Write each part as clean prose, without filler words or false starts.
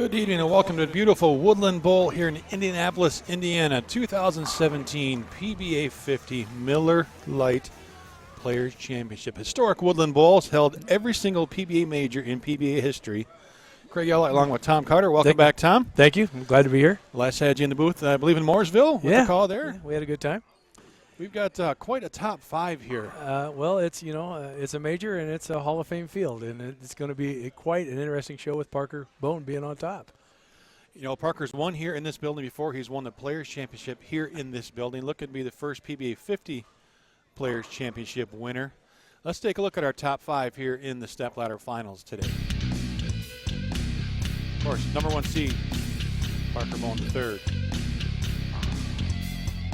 Good evening and welcome to the beautiful Woodland Bowl here in Indianapolis, Indiana. 2017 PBA50 Miller Lite Players Championship. Historic Woodland Bowls held every single PBA major in PBA history. Craig Elliott along with Tom Carter. Welcome back, Tom. Thank you. I'm glad to be here. Last had you in the booth, I believe, in Mooresville with the call there. Yeah, we had a good time. We've got quite a top five here. Well, it's it's a major and it's a Hall of Fame field, and it's going to be quite an interesting show with Parker Bohn being on top. You know, Parker's won here in this building before. He's won the Players Championship here in this building. Looking to be the first PBA 50 Players Championship winner. Let's take a look at our top five here in the Stepladder Finals today. Of course, number one seed, Parker Bohn the third.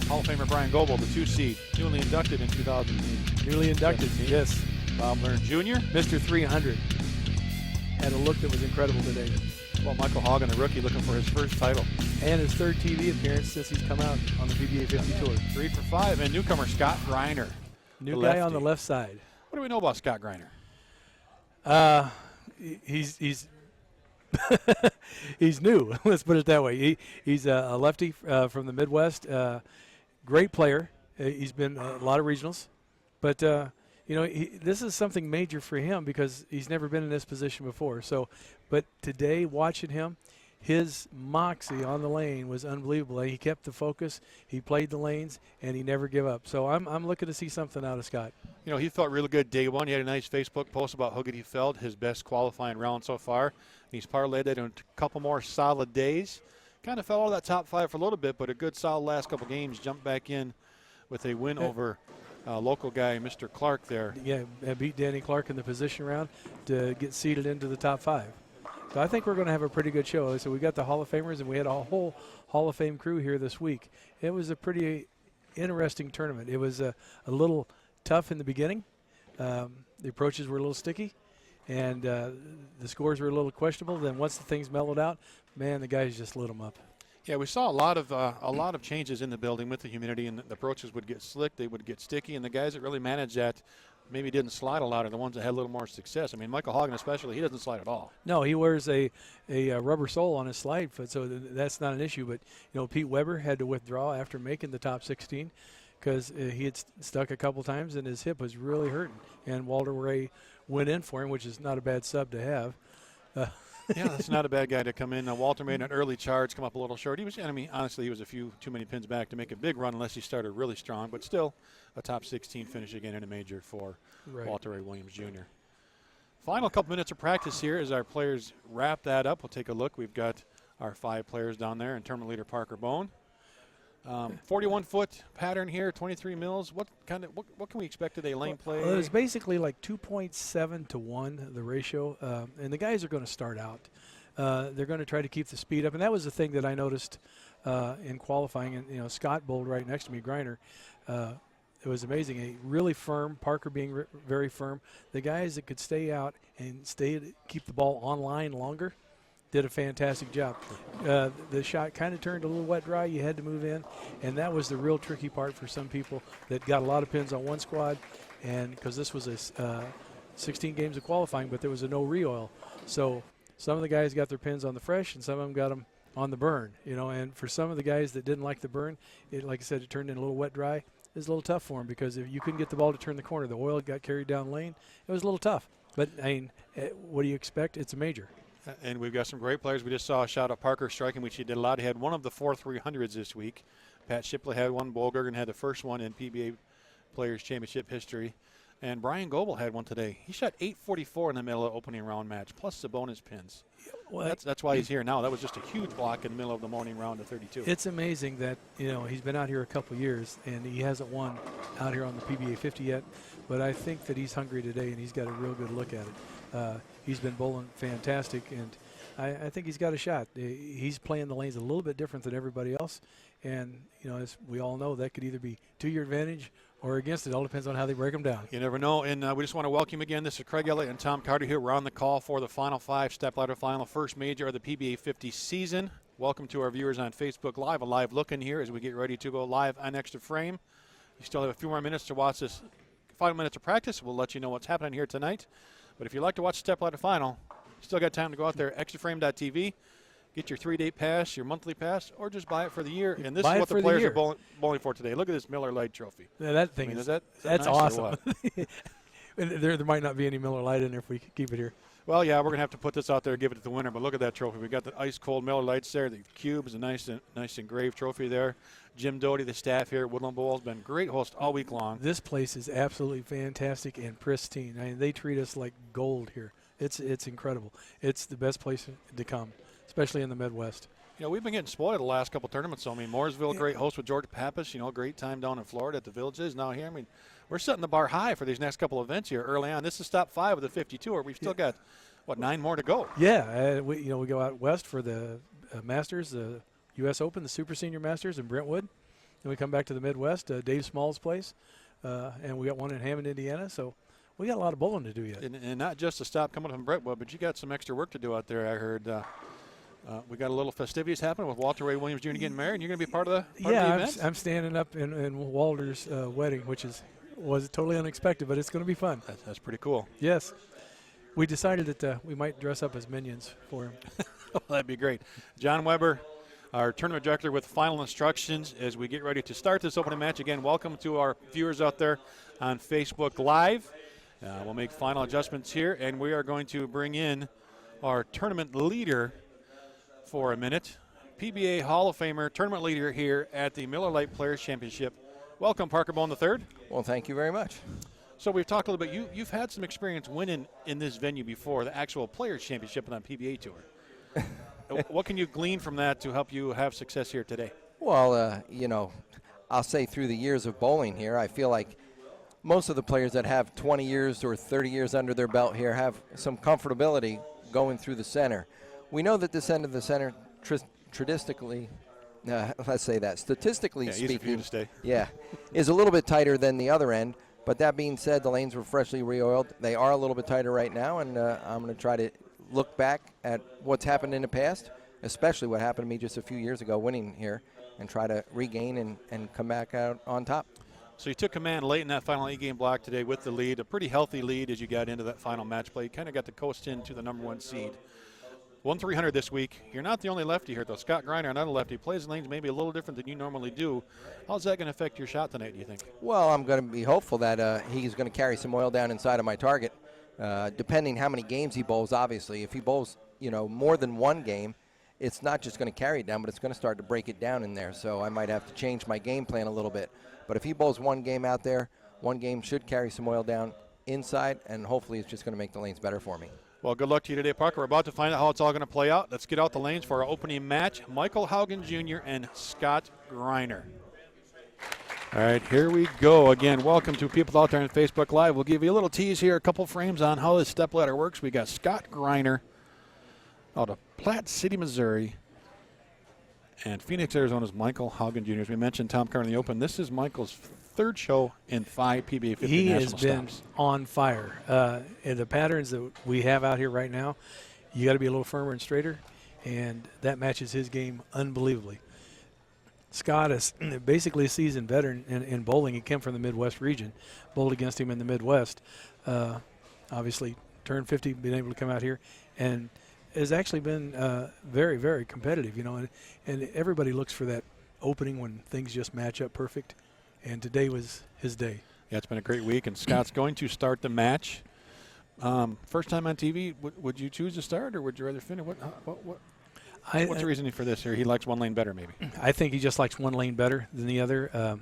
Hall of Famer Bryan Goebel, the 2 seed, newly inducted in 2008. Newly inducted, yes. Bob Jr. Mr. 300. Had a look that was incredible today. Well, Michael Haugen, the rookie, looking for his first title. And his third TV appearance since he's come out on the PBA 50 tour. 3 for 5. And newcomer Scott Greiner. New guy on the left side. What do we know about Scott Greiner? He's he's new. Let's put it that way. He's a lefty from the Midwest. Great player. He's been a lot of regionals, but this is something major for him because he's never been in this position before. So, but today watching him, his moxie on the lane was unbelievable. He kept the focus, he played the lanes, and he never gave up. So I'm looking to see something out of Scott. You know, he felt really good day one. He had a nice Facebook post about how good he felt, his best qualifying round so far. He's parlayed that in a couple more solid days. Kind of fell out of that top five for a little bit, but a good solid last couple games. Jumped back in with a win over local guy, Mr. Clark there. Yeah, beat Danny Clark in the position round to get seeded into the top five. So I think we're going to have a pretty good show. So we got the Hall of Famers, and we had a whole Hall of Fame crew here this week. It was a pretty interesting tournament. It was a little tough in the beginning. The approaches were a little sticky, and the scores were a little questionable. Then once the things mellowed out, man, the guys just lit them up. Yeah, we saw a lot of changes in the building with the humidity, and the approaches would get slick, they would get sticky, and the guys that really managed that maybe didn't slide a lot are the ones that had a little more success. I mean, Michael Haugen especially, he doesn't slide at all. No, he wears a rubber sole on his slide foot, so that's not an issue. But, Pete Weber had to withdraw after making the top 16 because he had stuck a couple times and his hip was really hurting. And Walter Ray went in for him, which is not a bad sub to have. Yeah, that's not a bad guy to come in. Walter made an early charge, come up a little short. Honestly, he was a few too many pins back to make a big run unless he started really strong, but still a top 16 finish again in a major for Walter Ray Williams Jr. Final couple minutes of practice here as our players wrap that up. We'll take a look. We've got our 5 players down there and tournament leader Parker Bohn. 41-foot pattern here, 23 mils. What can we expect today? Lane play? Well, it's basically like 2.7 to 1, the ratio. And the guys are going to start out. They're going to try to keep the speed up. And that was the thing that I noticed in qualifying. And, Scott bowled right next to me, Greiner. It was amazing. Really firm, Parker being very firm. The guys that could stay out and keep the ball on line longer did a fantastic job. The shot kind of turned a little wet dry. You had to move in, and that was the real tricky part for some people that got a lot of pins on one squad, and because this was a 16 games of qualifying, but there was a no re-oil. So some of the guys got their pins on the fresh, and some of them got them on the burn. And for some of the guys that didn't like the burn, like I said, it turned in a little wet dry. It was a little tough for them because if you couldn't get the ball to turn the corner, the oil got carried down lane. It was a little tough. But, what do you expect? It's a major. And we've got some great players. We just saw a shot of Parker striking, which he did a lot. He had one of the 4 300s this week. Pat Shipley had one. Bolgergen had the first one in PBA Players Championship history. And Bryan Goebel had one today. He shot 844 in the middle of the opening round match, plus the bonus pins. Well, that's why he's here now. That was just a huge block in the middle of the morning round of 32. It's amazing that, he's been out here a couple years, and he hasn't won out here on the PBA 50 yet. But I think that he's hungry today, and he's got a real good look at it. He's been bowling fantastic, and I think he's got a shot. He's playing the lanes a little bit different than everybody else, and as we all know, that could either be to your advantage or against it. All depends on how they break them down. You never know, and we just want to welcome again. This is Craig Elliott and Tom Carter here. We're on the call for the Final 5 Stepladder Final, first major of the PBA 50 season. Welcome to our viewers on Facebook Live, a live look in here as we get ready to go live on Xtra Frame. You still have a few more minutes to watch this final minutes of practice. We'll let you know what's happening here tonight. But if you'd like to watch Stepladder Final, you still got time to go out there, xtraframe.tv, get your 3-day pass, your monthly pass, or just buy it for the year. And this Buy is it what for the the players year. are bowling for today. Look at this Miller Lite trophy. Yeah, that thing is that's nice or awesome. what? There might not be any Miller Lite in there if we keep it here. Well, yeah, we're going to have to put this out there and give it to the winner. But look at that trophy. We got the ice-cold Miller Lites there. The cube is a nice engraved trophy there. Jim Doty, the staff here at Woodland Bowl, has been great host all week long. This place is absolutely fantastic and pristine. I mean, they treat us like gold here. It's incredible. It's the best place to come, especially in the Midwest. You know, we've been getting spoiled the last couple tournaments. So, I mean, Mooresville, great host with George Pappas. You know, great time down in Florida at the Villages. Now here, I mean, we're setting the bar high for these next couple events here early on. This is stop 5 of the 52, or we've still got, 9 more to go. Yeah, we go out west for the Masters, the U.S. Open, the Super Senior Masters in Brentwood. Then we come back to the Midwest, Dave Small's place, and we got one in Hammond, Indiana. So we got a lot of bowling to do yet. And not just a stop coming from Brentwood, but you got some extra work to do out there. I heard we got a little festivities happening with Walter Ray Williams Jr. getting married, and you're going to be part of the event? I'm standing up in Walter's wedding, which was totally unexpected, but it's going to be fun. That's pretty cool. Yes. We decided that we might dress up as minions for him. Well, that'd be great. John Weber, our tournament director, with final instructions as we get ready to start this opening match. Again, welcome to our viewers out there on Facebook Live. We'll make final adjustments here, and we are going to bring in our tournament leader for a minute. PBA Hall of Famer, tournament leader here at the Miller Lite Players Championship. Welcome, Parker Bohn III. Well, thank you very much. So we've talked a little bit. You've had some experience winning in this venue before, the actual Players Championship on PBA Tour. What can you glean from that to help you have success here today? Well, I'll say through the years of bowling here, I feel like most of the players that have 20 years or 30 years under their belt here have some comfortability going through the center. We know that this end of the center, statistically Easy for you speaking, to stay. is a little bit tighter than the other end. But that being said, the lanes were freshly re-oiled. They are a little bit tighter right now, and I'm going to try to look back at what's happened in the past, especially what happened to me just a few years ago winning here, and try to regain and come back out on top. So you took command late in that final 8-game block today with the lead, a pretty healthy lead as you got into that final match play. You kind of got to coast into the number 1 seed. Won 300 this week. You're not the only lefty here, though. Scott Greiner, another lefty, plays the lanes maybe a little different than you normally do. How's that going to affect your shot tonight, do you think? Well, I'm going to be hopeful that he's going to carry some oil down inside of my target, depending how many games he bowls, obviously. If he bowls, more than one game, it's not just going to carry it down, but it's going to start to break it down in there. So I might have to change my game plan a little bit. But if he bowls one game out there, one game should carry some oil down inside, and hopefully it's just going to make the lanes better for me. Well, good luck to you today, Parker. We're about to find out how it's all going to play out. Let's get out the lanes for our opening match. Michael Haugen Jr. and Scott Greiner. All right, here we go. Again, welcome to people out there on Facebook Live. We'll give you a little tease here, a couple frames on how this stepladder works. We got Scott Greiner out of Platte City, Missouri. And Phoenix, Arizona's Michael Haugen Jr. As we mentioned, Tom Carter in the Open. This is Michael's 3rd show in 5 PBA50 He national has been stops. on fire. And the patterns that we have out here right now, you got to be a little firmer and straighter, and that matches his game unbelievably. Scott is basically a seasoned veteran in bowling. He came from the Midwest region, bowled against him in the Midwest. Obviously, turned 50, been able to come out here, and has actually been very, very competitive, and everybody looks for that opening when things just match up perfect, and today was his day. Yeah, it's been a great week, and Scott's going to start the match. First time on TV, would you choose to start, or would you rather finish? What's the reasoning for this here? He likes one lane better, maybe. I think he just likes one lane better than the other.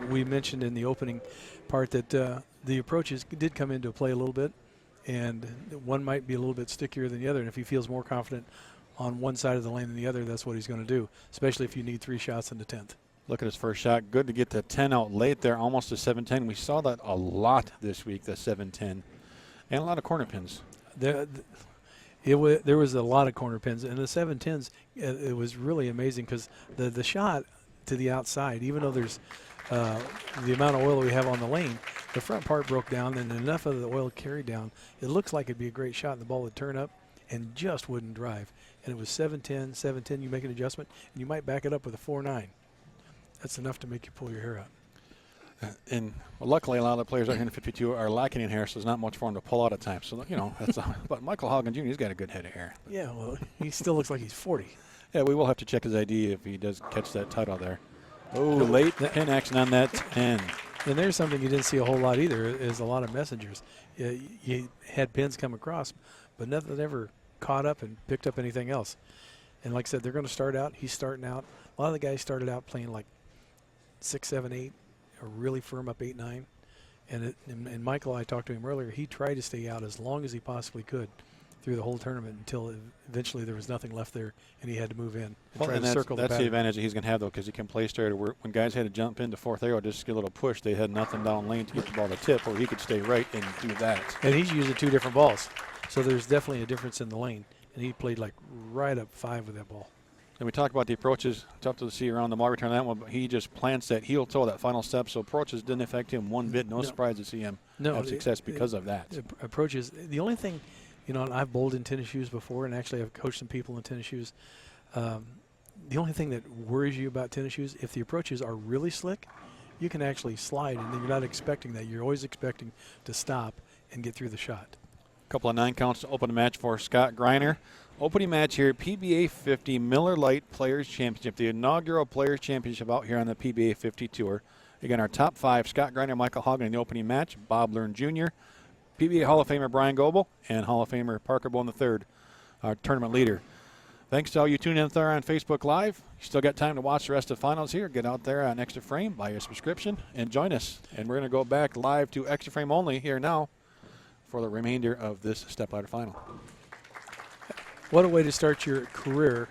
We mentioned in the opening part that the approaches did come into play a little bit, and one might be a little bit stickier than the other. And if he feels more confident on one side of the lane than the other, that's what he's going to do, especially if you need 3 shots in the 10th. Look at his first shot. Good to get the 10 out late there, almost a 7-10. We saw that a lot this week, the 7-10, and a lot of corner pins. There was a lot of corner pins, and the 7-10s, it was really amazing because the shot to the outside, even though there's the amount of oil we have on the lane, the front part broke down and enough of the oil carried down. It looks like it'd be a great shot, and the ball would turn up and just wouldn't drive. And it was 7-10, 7-10, you make an adjustment, and you might back it up with a 4-9. That's enough to make you pull your hair out. And luckily, a lot of the players out here in the 52 are lacking in hair, so there's not much for him to pull out at times. So, that's but Michael Hagen Jr., he's got a good head of hair. Yeah, well, he still looks like he's 40. Yeah, we will have to check his ID if he does catch that title there. Oh, late pin action on that 10. And there's something you didn't see a whole lot either, is a lot of messengers. You had pins come across, but nothing ever caught up and picked up anything else. And like I said, they're going to start out. He's starting out. A lot of the guys started out playing like 6, 7, 8, or really firm up 8, 9. And Michael, I talked to him earlier, he tried to stay out as long as he possibly could through the whole tournament until eventually there was nothing left there and he had to move in and try to circle the pattern. That's the advantage that he's going to have, though, because he can play straight. When guys had to jump into fourth arrow, just get a little push, they had nothing down lane to get the ball to tip, or he could stay right and do that. And he's using 2 different balls. So there's definitely a difference in the lane. And he played like right up 5 with that ball. And we talk about the approaches. Tough to see around the ball return that one, but he just plants that heel toe, that final step. So approaches didn't affect him one bit. No surprise to see him have success because of that. Approaches. The only thing, and I've bowled in tennis shoes before, and actually I've coached some people in tennis shoes. The only thing that worries you about tennis shoes, if the approaches are really slick, you can actually slide, and you're not expecting that. You're always expecting to stop and get through the shot. Couple of 9 counts to open the match for Scott Greiner. Opening match here, PBA50 Miller Lite Players Championship, the inaugural Players Championship out here on the PBA50 Tour. Again, our top 5, Scott Greiner, Michael Haugen in the opening match, Bob Learn Jr., PBA Hall of Famer Bryan Goebel, and Hall of Famer Parker Bohn III, our tournament leader. Thanks to all you tuning in there on Facebook Live. You still got time to watch the rest of the finals here. Get out there on Xtra Frame, buy your subscription, and join us. And we're going to go back live to Xtra Frame only here now for the remainder of this Stepladder final. What a way to start your career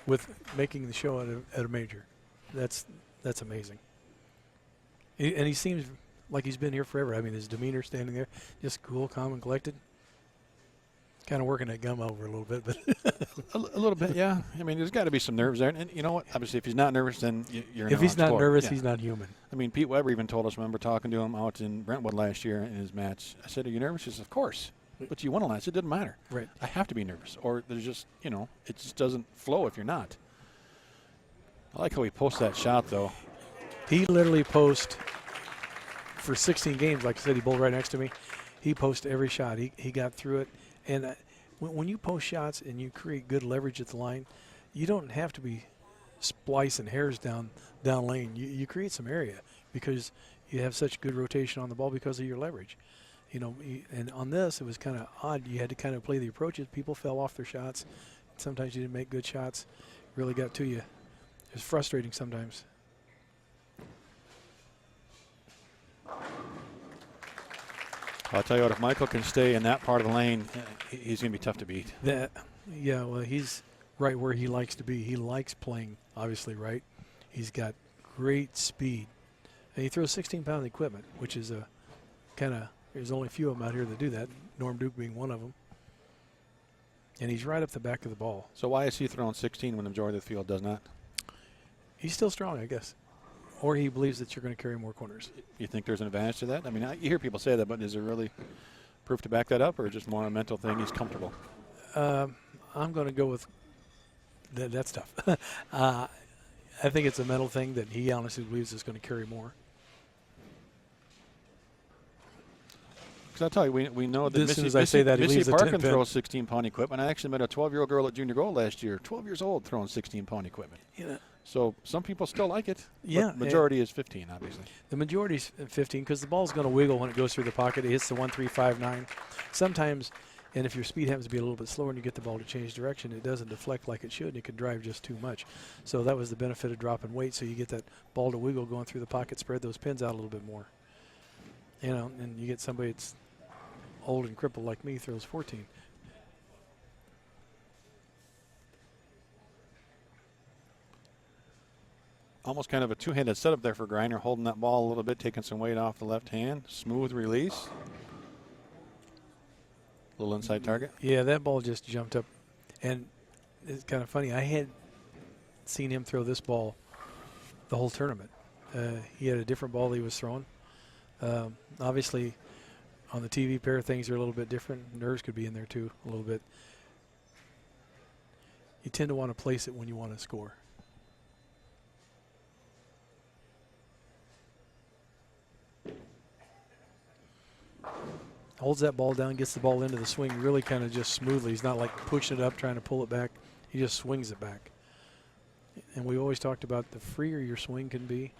with making the show at a major. That's amazing. And he seems like he's been here forever. I mean, his demeanor standing there, just cool, calm, and collected. Kind of working that gum over a little bit, but a little bit, yeah. I mean, there's got to be some nerves there. And you know what? Obviously, if he's not nervous, then you're in if he's not sport. nervous, he's not human. I mean, Pete Weber even told us, remember talking to him out in Brentwood last year in his match. I said, "Are you nervous?" He says, "Of course." But you won a match. It didn't matter. Right. I have to be nervous, or there's just, it just doesn't flow if you're not. I like how he posts that shot, though. He literally posts for 16 games. Like I said, he bowled right next to me. He posts every shot. He got through it. And when you post shots and you create good leverage at the line, you don't have to be splicing hairs down lane. You create some area because you have such good rotation on the ball because of your leverage. And on this, it was kind of odd. You had to kind of play the approaches. People fell off their shots. Sometimes you didn't make good shots. Really got to you. It was frustrating sometimes. I'll tell you what, if Michael can stay in that part of the lane, he's going to be tough to beat. Well, he's right where he likes to be. He likes playing, obviously, right? He's got great speed. And he throws 16-pound equipment, which is a kind of, there's only a few of them out here that do that, Norm Duke being one of them. And he's right up the back of the ball. So why is he throwing 16 when the majority of the field does not? He's still strong, I guess. Or he believes that you're going to carry more corners. You think there's an advantage to that? I mean, you hear people say that, but is there really proof to back that up, or just more a mental thing? He's comfortable. I'm going to go with that's tough. I think it's a mental thing that he honestly believes is going to carry more. Because I'll tell you, we know that Missy Parkin throws 16-pound equipment. I actually met a 12-year-old girl at Junior Gold last year, 12 years old, throwing 16-pound equipment. Yeah. So some people still like it. Yeah. But majority is 15, obviously. The majority is 15 because the ball's going to wiggle when it goes through the pocket. It hits the 1, 3, 5, 9. Sometimes, and if your speed happens to be a little bit slower and you get the ball to change direction, it doesn't deflect like it should, and it can drive just too much. So that was the benefit of dropping weight. So you get that ball to wiggle going through the pocket, spread those pins out a little bit more. And you get somebody that's old and crippled like me throws 14. Almost kind of a two-handed setup there for Greiner, holding that ball a little bit, taking some weight off the left hand. Smooth release. Little inside target. Yeah, that ball just jumped up. And it's kind of funny. I had seen him throw this ball the whole tournament. He had a different ball he was throwing. Obviously, on the TV pair, things are a little bit different. Nerves could be in there, too, a little bit. You tend to want to place it when you want to score. holds that ball down, gets the ball into the swing really kind of just smoothly. He's not like pushing it up, trying to pull it back. He just swings it back. And we always talked about the freer your swing can be,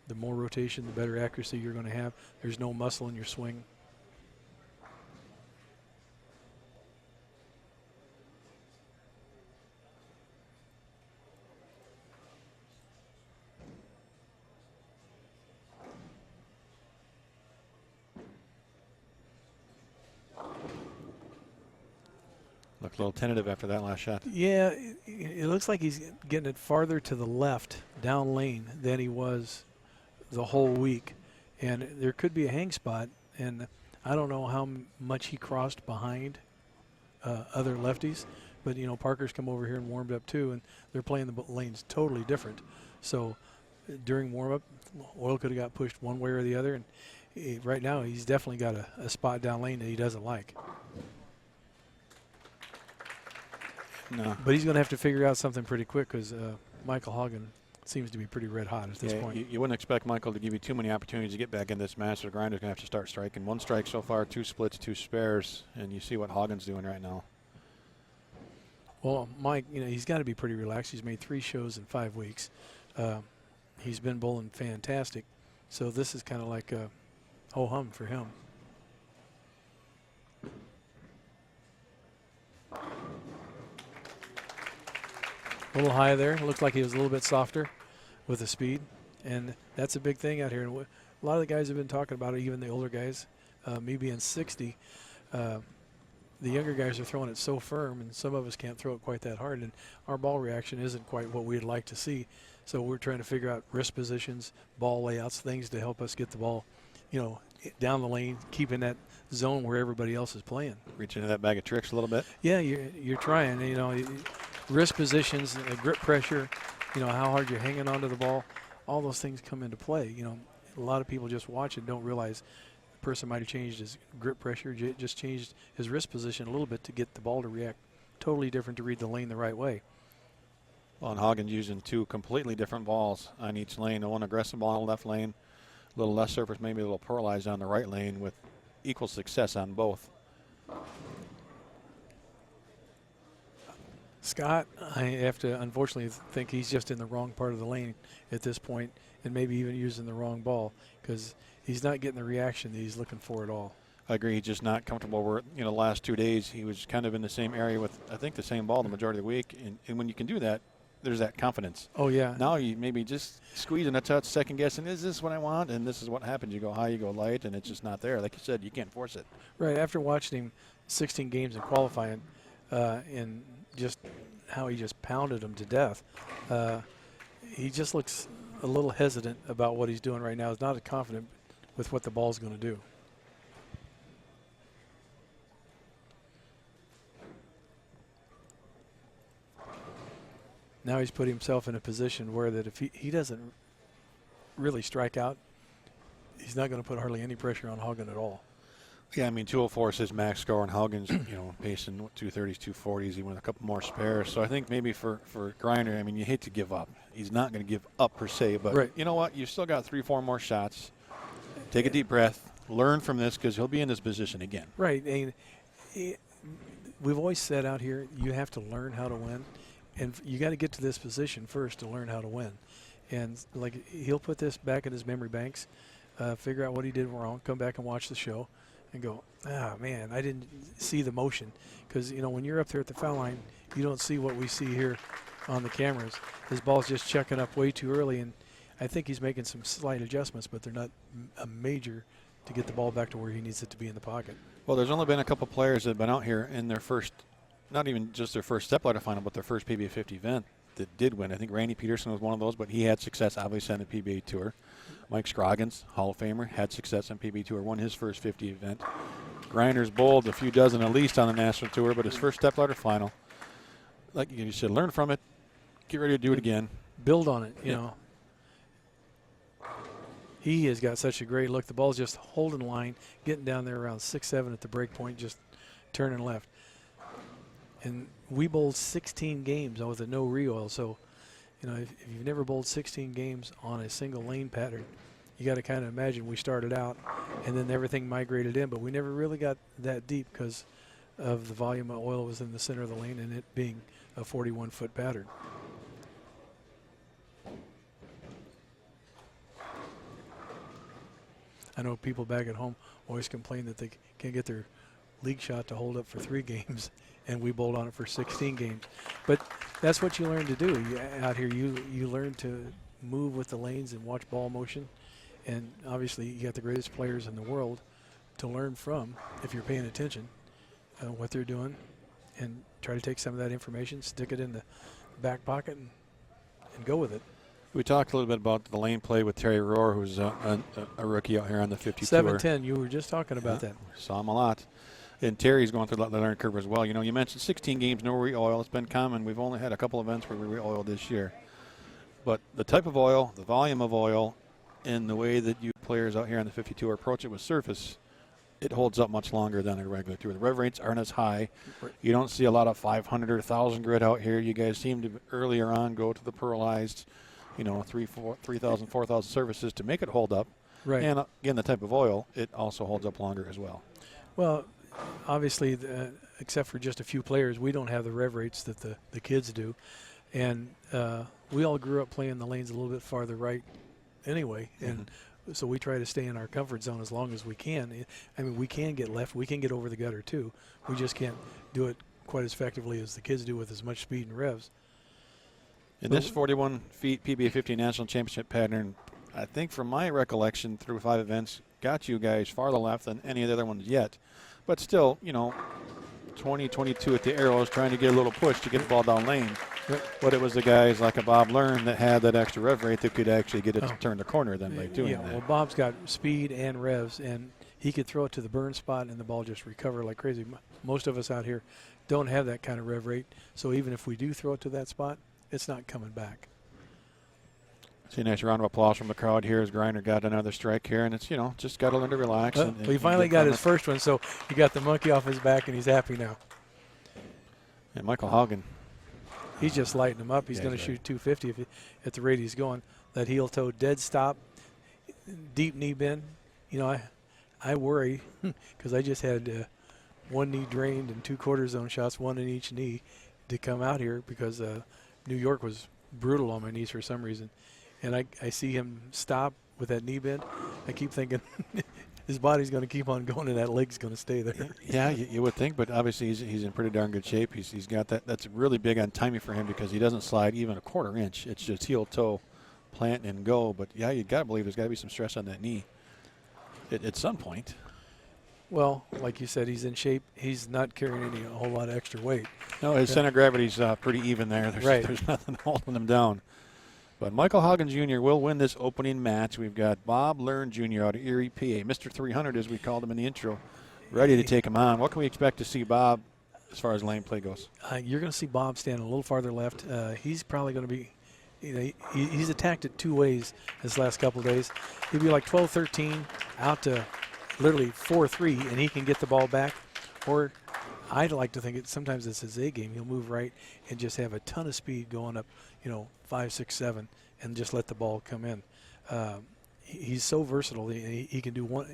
the more rotation, the better accuracy you're going to have. There's no muscle in your swing. Looked a little tentative after that last shot. Yeah, it looks like he's getting it farther to the left down lane than he was the whole week. And there could be a hang spot, and I don't know how much he crossed behind other lefties. But, you know, Parker's come over here and warmed up too, and they're playing the lanes totally different. So during warm-up, Oil could have got pushed one way or the other. And right now he's definitely got a spot down lane that he doesn't like. No. But he's going to have to figure out something pretty quick because Michael Haugen seems to be pretty red hot at this point. You wouldn't expect Michael to give you too many opportunities to get back in this match. So Greiner's going to have to start striking. 1 strike so far, 2 splits, 2 spares, and you see what Haugen's doing right now. Well, Mike, you know, he's got to be pretty relaxed. He's made 3 shows in 5 weeks. He's been bowling fantastic. So this is kind of like a ho-hum for him. A little high there. It looked like he was a little bit softer with the speed. And that's a big thing out here. And a lot of the guys have been talking about it, even the older guys. Me being 60, the younger guys are throwing it so firm, and some of us can't throw it quite that hard. And our ball reaction isn't quite what we'd like to see. So we're trying to figure out wrist positions, ball layouts, things to help us get the ball, you know, down the lane, keeping that zone where everybody else is playing. Reach into that bag of tricks a little bit. Yeah, you're trying. You know, wrist positions, grip pressure, you know, how hard you're hanging onto the ball, all those things come into play. You know, a lot of people just watch and don't realize the person might have changed his grip pressure, just changed his wrist position a little bit to get the ball to react totally different to read the lane the right way. Well, and Haugen's using 2 completely different balls on each lane. The one aggressive ball on the left lane, a little less surface, maybe a little polarized on the right lane with equal success on both. Scott, I have to unfortunately think he's just in the wrong part of the lane at this point, and maybe even using the wrong ball because he's not getting the reaction that he's looking for at all. I agree. He's just not comfortable. Where, you know, the last 2 days he was kind of in the same area with, I think, the same ball the majority of the week. And when you can do that, there's that confidence. Oh, yeah. Now you maybe just squeezing a touch, second guessing, is this what I want? And this is what happens. You go high, you go light, and it's just not there. Like you said, you can't force it. Right. After watching him 16 games in qualifying and just how he just pounded him to death, he just looks a little hesitant about what he's doing right now. He's not as confident with what the ball's going to do. Now he's put himself in a position where that if he doesn't really strike out, he's not going to put hardly any pressure on Haugen at all. Yeah, I mean, 204 is his max score, and Haugen's, you know, pacing 230s, 240s, even with a couple more spares. So I think maybe for Greiner, I mean, you hate to give up. He's not going to give up per se, but right. You know what? You've still got 3-4 more shots. Take a deep breath. Learn from this because he'll be in this position again. Right. And we've always said out here, you have to learn how to win. And you got to get to this position first to learn how to win. And like he'll put this back in his memory banks, figure out what he did wrong, come back and watch the show, and go, man, I didn't see the motion. Because, you know, when you're up there at the foul line, you don't see what we see here on the cameras. His ball's just checking up way too early, and I think he's making some slight adjustments, but they're not a major to get the ball back to where he needs it to be in the pocket. Well, there's only been a couple players that have been out here in their first, not even just their first Stepladder final, but their first PBA50 event that did win. I think Randy Peterson was one of those, but he had success obviously on the PBA Tour. Mike Scroggins, Hall of Famer, had success on PBA Tour, won his first 50 event. Greiner's bowled a few dozen at least on the National Tour, but his first Stepladder final. Like you said, learn from it, get ready to do it again. Build on it, you know. He has got such a great look. The ball's just holding line, getting down there around 6-7 at the break point, just turning left. And we bowled 16 games with a no re-oil. So, you know, if you've never bowled 16 games on a single lane pattern, you got to kind of imagine we started out, and then everything migrated in, but we never really got that deep because of the volume of oil was in the center of the lane and it being a 41-foot pattern. I know people back at home always complain that they can't get their league shot to hold up for 3 games, and we bowled on it for 16 games. But that's what you learn to do. Out here, you learn to move with the lanes and watch ball motion. And obviously, you got the greatest players in the world to learn from if you're paying attention what they're doing, and try to take some of that information, stick it in the back pocket, and go with it. We talked a little bit about the lane play with Terry Rohr, who's a rookie out here on the 50 7-10, tour. you were just talking about that. Saw him a lot. And Terry's going through the learning curve as well. You know, you mentioned 16 games, no re-oil. It's been common. We've only had a couple events where we re-oiled this year. But the type of oil, the volume of oil, and the way that you players out here on the 50 tour approach it with surface, it holds up much longer than a regular tour. The rev rates aren't as high. You don't see a lot of 500 or 1,000 grit out here. You guys seem to earlier on go to the pearlized, you know, 3,000, 4,000 surfaces to make it hold up. Right. And again, the type of oil, it also holds up longer as well. Well, obviously, except for just a few players, we don't have the rev rates that the kids do. And we all grew up playing the lanes a little bit farther right anyway. And so we try to stay in our comfort zone as long as we can. I mean, we can get left. We can get over the gutter, too. We just can't do it quite as effectively as the kids do with as much speed and revs. In this 41 feet PBA50 National Championship pattern, I think from my recollection through 5 events, got you guys farther left than any of the other ones yet. But still, you know, 20, 22 at the arrows, trying to get a little push to get the ball down lane. Yep. But it was the guys like a Bob Learn that had that extra rev rate that could actually get it to turn the corner then by doing that. Well, Bob's got speed and revs, and he could throw it to the burn spot and the ball just recover like crazy. Most of us out here don't have that kind of rev rate, so even if we do throw it to that spot, it's not coming back. See a nice round of applause from the crowd here as Greiner got another strike here, and it's, you know, just got to learn to relax. Well, he finally got his first one, so he got the monkey off his back, and he's happy now. And Michael Haugen. He's just lighting him up. He's going to shoot 250 at the rate he's going. That heel toe dead stop, deep knee bend. You know, I worry because I just had one knee drained and 2 quarter zone shots, one in each knee, to come out here because New York was brutal on my knees for some reason. And I see him stop with that knee bend. I keep thinking his body's going to keep on going and that leg's going to stay there. Yeah, you would think, but obviously he's in pretty darn good shape. He's got that. That's really big on timing for him because he doesn't slide even a quarter inch. It's just heel toe, plant and go. But yeah, you got to believe there's got to be some stress on that knee at some point. Well, like you said, he's in shape. He's not carrying a whole lot of extra weight. No, his center of gravity's pretty even there. There's nothing holding him down. But Michael Hagen Jr. will win this opening match. We've got Bob Learn Jr. out of Erie, PA. Mr. 300, as we called him in the intro, ready to take him on. What can we expect to see Bob as far as lane play goes? You're going to see Bob stand a little farther left. He's probably going to be, you know, he's attacked it 2 ways this last couple of days. He'll be like 12-13 out to literally 4-3, and he can get the ball back. Or I'd like to think sometimes it's his A game. He'll move right and just have a ton of speed going up, you know, 5, 6, 7, and just let the ball come in. He's so versatile. He can do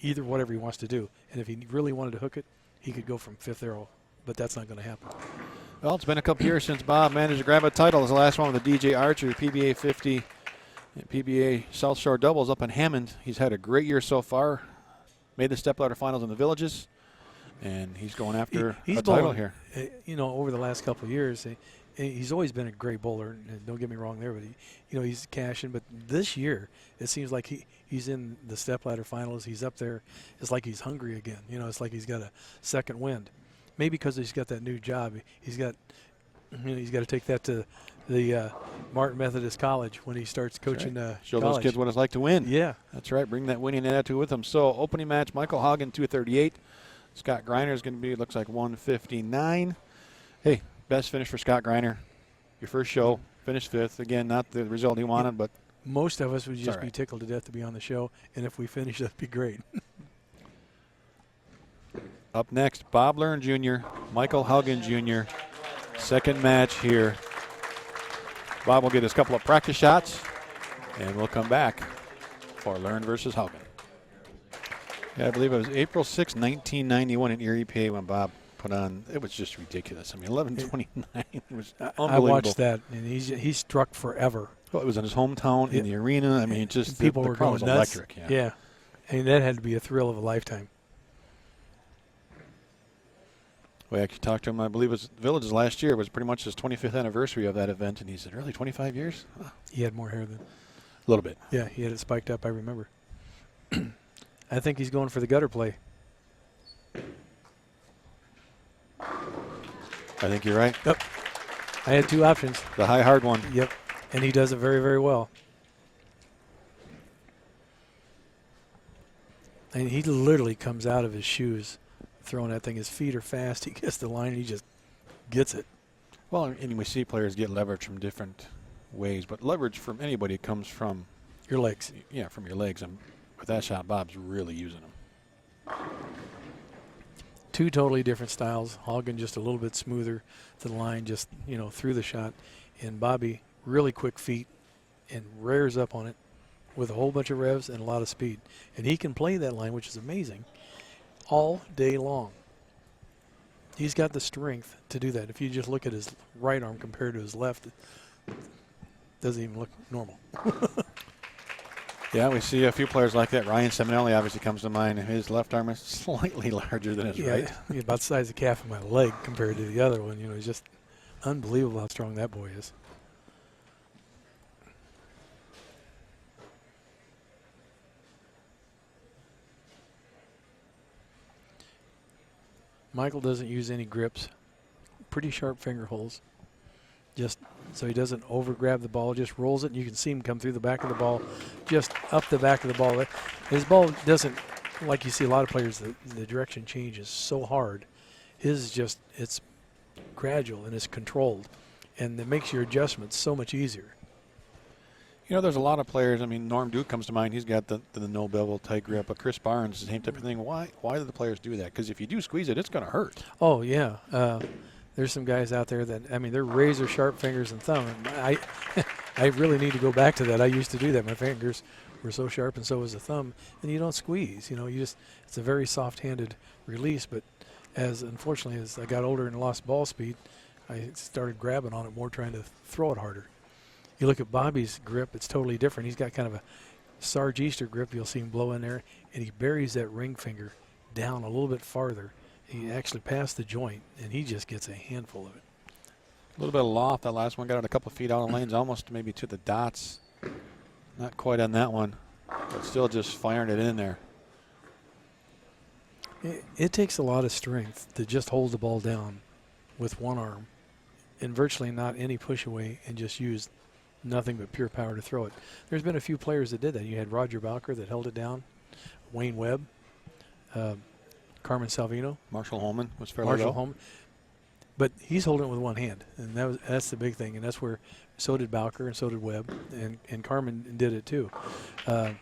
either whatever he wants to do. And if he really wanted to hook it, he could go from 5th arrow, but that's not going to happen. Well, it's been a couple years since Bob managed to grab a title. It was the last one with the DJ Archer, PBA50, and PBA South Shore doubles up in Hammond. He's had a great year so far. Made the Stepladder finals in the Villages, and he's going after a title here. You know, over the last couple of years, he's always been a great bowler, and don't get me wrong there, but he's cashing. But this year, it seems like he's in the Stepladder finals. He's up there. It's like he's hungry again. You know, it's like he's got a second wind. Maybe because he's got that new job. He's got to take that to the Martin Methodist College when he starts coaching. Right. Show those kids what it's like to win. Yeah, that's right. Bring that winning attitude with them. So opening match, Michael Haugen 238. Scott Greiner is going to be, looks like 159. Hey, best finish for Scott Greiner. Your first show, finished 5th. Again, not the result he wanted, but most of us would just be tickled to death to be on the show, and if we finish, that'd be great. Up next, Bob Learn Jr., Michael Haugen Jr., second match here. Bob will get his couple of practice shots, and we'll come back. for Learn versus Haugen. Yeah, I believe it was April 6, 1991 in Erie, PA when Bob put on. It was just ridiculous. I mean, 11:29 was unbelievable. I watched that, and he struck forever. Well, it was in his hometown, in the arena. I mean, just people the were crowd going was nuts. electric. Yeah. I mean, that had to be a thrill of a lifetime. We actually talked to him. I believe it was Village's last year. It was pretty much his 25th anniversary of that event, and he said, "Really, 25 years?" Huh. He had more hair than. A little bit. Yeah, he had it spiked up. I remember. I think he's going for the gutter play. I think you're right. Yep. I had two options. The high hard one. Yep. And he does it very, very well. And he literally comes out of his shoes throwing that thing. His feet are fast. He gets the line and he just gets it. Well, and we see players get leverage from different ways, but leverage from anybody comes from your legs. Yeah, from your legs. And with that shot, Bob's really using them. Two totally different styles. Haugen just a little bit smoother to the line, just, through the shot. And Bobby, really quick feet and rears up on it with a whole bunch of revs and a lot of speed. And he can play that line, which is amazing, all day long. He's got the strength to do that. If you just look at his right arm compared to his left, it doesn't even look normal. Yeah, we see a few players like that. Ryan Seminelli obviously comes to mind. His left arm is slightly larger than his right. Yeah, about the size of the calf of my leg compared to the other one. It's just unbelievable how strong that boy is. Michael doesn't use any grips. Pretty sharp finger holes. Just so he doesn't over grab the ball, just rolls it, and you can see him come through the back of the ball, just up the back of the ball. His ball doesn't, like you see a lot of players, the direction changes so hard. His is just, it's gradual and it's controlled, and it makes your adjustments so much easier. There's a lot of players. I mean, Norm Duke comes to mind. He's got the no bevel tight grip. But Chris Barnes, the same type of thing. Why do the players do that? Because if you do squeeze it, it's going to hurt. Oh, yeah. There's some guys out there that, they're razor sharp fingers and thumb. And I really need to go back to that. I used to do that. My fingers were so sharp and so was the thumb. And you don't squeeze. It's a very soft-handed release. But unfortunately, as I got older and lost ball speed, I started grabbing on it more, trying to throw it harder. You look at Bobby's grip, it's totally different. He's got kind of a Sarge Easter grip. You'll see him blow in there, and he buries that ring finger down a little bit farther. He actually passed the joint, and he just gets a handful of it. A little bit of loft. That last one got it a couple feet out of lanes, almost maybe to the dots. Not quite on that one, but still just firing it in there. It takes a lot of strength to just hold the ball down with one arm and virtually not any push away and just use nothing but pure power to throw it. There's been a few players that did that. You had Roger Bowker that held it down, Wayne Webb, Carmen Salvino. Marshall Holman was fairly Marshall low. Holman. But he's holding it with one hand, and that's the big thing. And that's where so did Bowker and so did Webb, and Carmen did it too. And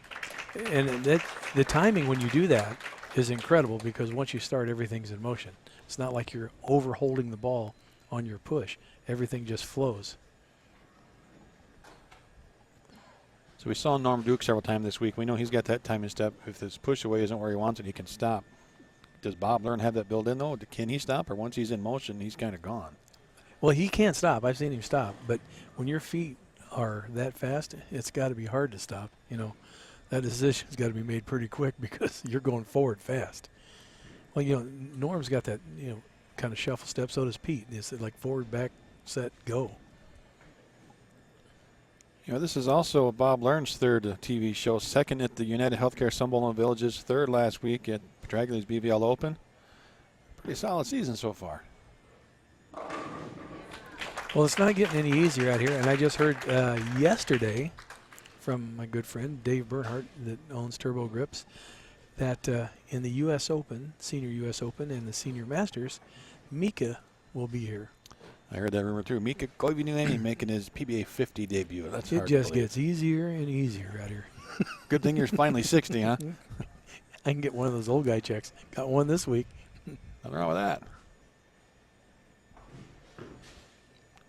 the timing when you do that is incredible, because once you start, everything's in motion. It's not like you're over holding the ball on your push. Everything just flows. So we saw Norm Duke several times this week. We know he's got that timing step. If his push away isn't where he wants it, he can stop. Does Bob Learn have that built in, though? Can he stop, or once he's in motion, he's kind of gone? Well, he can't stop. I've seen him stop. But when your feet are that fast, it's got to be hard to stop. That decision's got to be made pretty quick, because you're going forward fast. Well, Norm's got that, kind of shuffle step. So does Pete. It's like forward, back, set, go. This is also Bob Learn's third TV show, second at the United Healthcare Sunbelt Villages, third last week at Petraglia's BVL Open. Pretty solid season so far. Well, it's not getting any easier out here, and I just heard yesterday from my good friend Dave Bernhardt that owns Turbo Grips that in the U.S. Open, Senior U.S. Open, and the Senior Masters, Mika will be here. I heard that rumor too. Mika Koivuniemen making his PBA50 debut. That's hard It just to believe. gets easier and easier out here. Good thing you're finally 60, huh? I can get one of those old guy checks. Got one this week. Nothing wrong with that.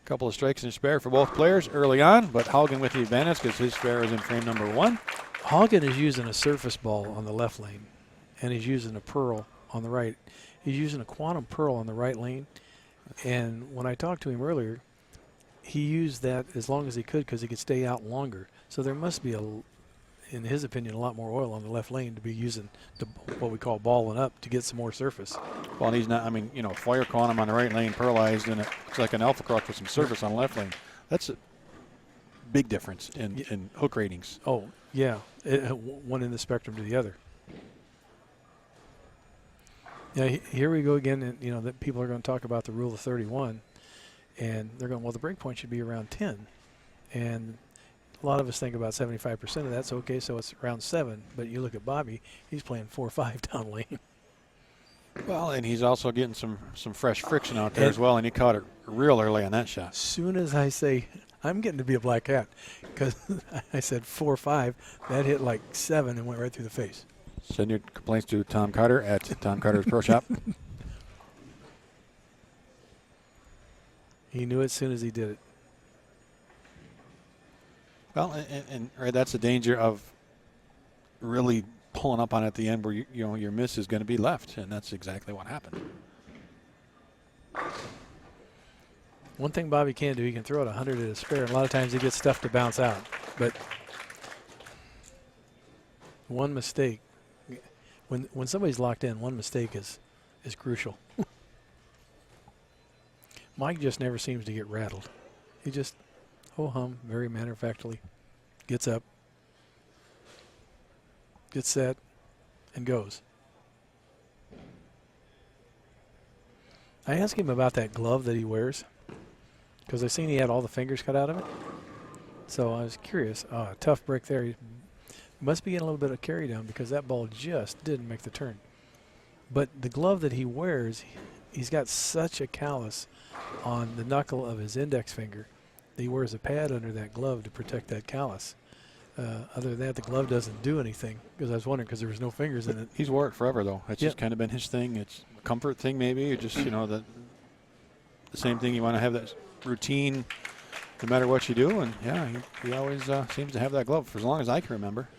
Couple of strikes and spare for both players early on, but Haugen with the advantage because his spare is in frame number 1. Haugen is using a surface ball on the left lane, and he's using a pearl on the right. He's using a quantum pearl on the right lane, and when I talked to him earlier, he used that as long as he could because he could stay out longer. So there must be, in his opinion, a lot more oil on the left lane to be using what we call balling up to get some more surface. Well, and he's not, I mean, you know, Fire quantum on the right lane, pearlized, and it looks like an Alpha Cross with some surface on the left lane. That's a big difference in hook ratings. Oh, yeah, one in the spectrum to the other. Yeah, here we go again, and, you know, that people are going to talk about the rule of 31, and they're going, well, the break point should be around 10. And a lot of us think about 75% of that's okay, so it's around 7. But you look at Bobby, he's playing 4-5 down lane. Well, and he's also getting some fresh friction out there as well, and he caught it real early on that shot. As soon as I say, I'm getting to be a black cat, because I said 4-5, that hit like 7 and went right through the face. Send your complaints to Tom Carter at Tom Carter's Pro Shop. He knew it as soon as he did it. Well, and right, that's the danger of really pulling up on it at the end where you know your miss is going to be left, and that's exactly what happened. One thing Bobby can do, he can throw it 100 at a spare. And a lot of times he gets stuff to bounce out. But one mistake, when somebody's locked in, one mistake is crucial. Mike just never seems to get rattled. He just ho-hum very matter-of-factly, gets up, gets set, and goes. I asked him about that glove that he wears, because I seen he had all the fingers cut out of it. So I was curious. Tough break there. He must be getting a little bit of carry down because that ball just didn't make the turn. But the glove that he wears, he's got such a callus on the knuckle of his index finger. He wears a pad under that glove to protect that callus. Other than that, the glove doesn't do anything, because I was wondering because there was no fingers in it. He's wore it forever, though. It's just kind of been his thing. It's a comfort thing, maybe. Or just, you know, the same thing. You want to have that routine no matter what you do. And, yeah, he always seems to have that glove for as long as I can remember.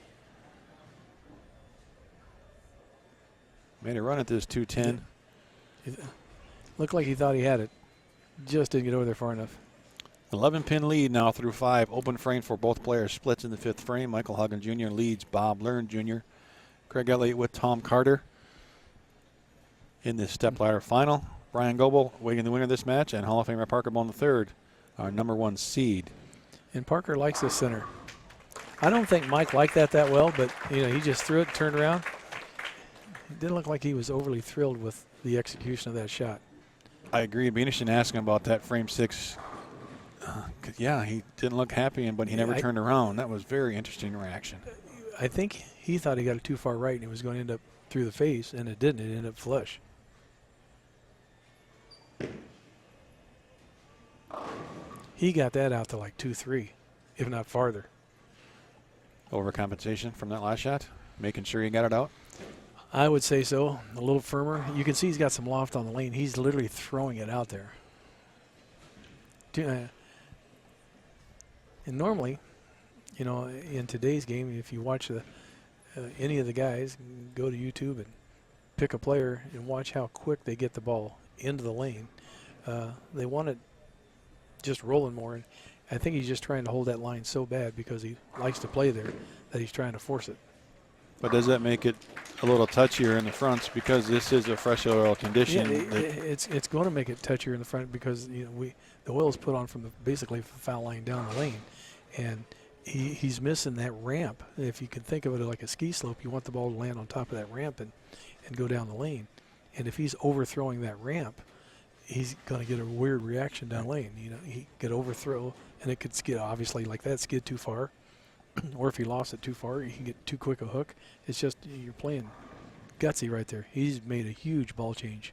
Made a run at this 210. Looked like he thought he had it. Just didn't get over there far enough. 11-pin lead now through 5. Open frame for both players. Splits in the 5th frame. Michael Hagen Jr. leads Bob Learn Jr. Craig Elliott with Tom Carter in this stepladder final. Bryan Goebel waiting the winner of this match, and Hall of Famer Parker Bohn III, our #1 seed. And Parker likes this center. I don't think Mike liked that well, but you know, he just threw it, turned around. It didn't look like he was overly thrilled with the execution of that shot. I agree. It'd be interesting asking about that frame 6. Yeah, he didn't look happy, but he never turned around. That was very interesting reaction. I think he thought he got it too far right and it was going to end up through the face, and it didn't. It ended up flush. He got that out to like 2-3, if not farther. Overcompensation from that last shot, making sure he got it out. I would say so. A little firmer. You can see he's got some loft on the lane. He's literally throwing it out there. And normally, you know, in today's game, if you watch any of the guys, go to YouTube and pick a player and watch how quick they get the ball into the lane. They want it just rolling more. And I think he's just trying to hold that line so bad because he likes to play there that he's trying to force it. But does that make it a little touchier in the fronts because this is a fresh oil condition? Yeah, it's going to make it touchier in the front because, you know, the oil is put on from basically foul line down the lane, and he's missing that ramp. If you can think of it like a ski slope, you want the ball to land on top of that ramp and go down the lane. And if he's overthrowing that ramp, he's going to get a weird reaction down lane. You know, he could overthrow, and it could skid, obviously, like that, skid too far. Or if he lost it too far, he can get too quick a hook. It's just you're playing gutsy right there. He's made a huge ball change.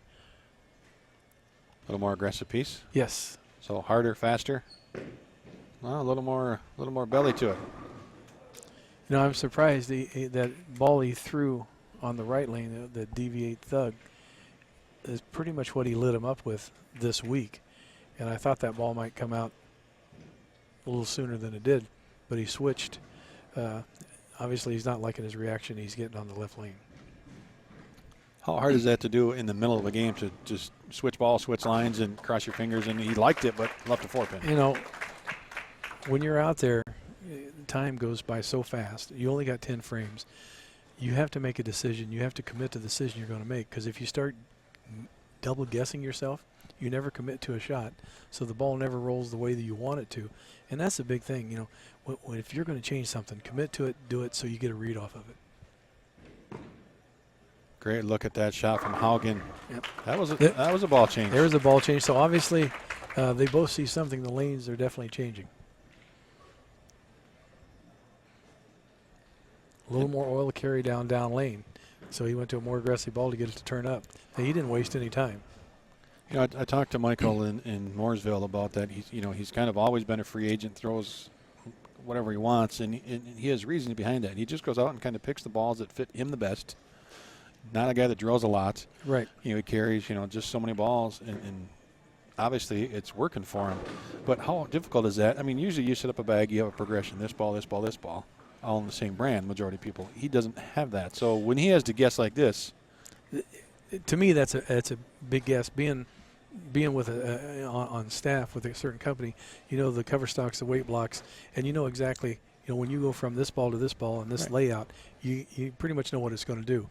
A little more aggressive piece. Yes. So harder, faster. Well, a little more belly to it. You know, I'm surprised that ball he threw on the right lane, the deviate thug, is pretty much what he lit him up with this week. And I thought that ball might come out a little sooner than it did, but he switched. obviously he's not liking his reaction he's getting on the left lane. How hard is that to do in the middle of a game, to just switch balls, switch lines, and cross your fingers? And he liked it, but left a 4-pin. You know, when you're out there, time goes by so fast. You only got 10 frames. You have to make a decision. You have to commit to the decision you're going to make, because if you start double guessing yourself, you never commit to a shot, so the ball never rolls the way that you want it to. And that's a big thing. You know, if you're going to change something, commit to it, do it so you get a read off of it. Great look at that shot from Haugen. Yep. That was a ball change. There was a ball change. So obviously they both see something. The lanes are definitely changing. A little more oil carry down lane. So he went to a more aggressive ball to get it to turn up. And he didn't waste any time. You know, I talked to Michael in Mooresville about that. He's kind of always been a free agent, throws whatever he wants, and he has reasons behind that. He just goes out and kind of picks the balls that fit him the best. Not a guy that drills a lot. Right. You know, he carries, just so many balls, and obviously it's working for him. But how difficult is that? I mean, usually you set up a bag, you have a progression, this ball, this ball, this ball, all in the same brand, majority of people. He doesn't have that. So when he has to guess like this. To me, that's a big guess. Being with on staff with a certain company, the cover stocks, the weight blocks, and you know exactly, when you go from this ball to this ball and this right. layout, you pretty much know what it's going to do.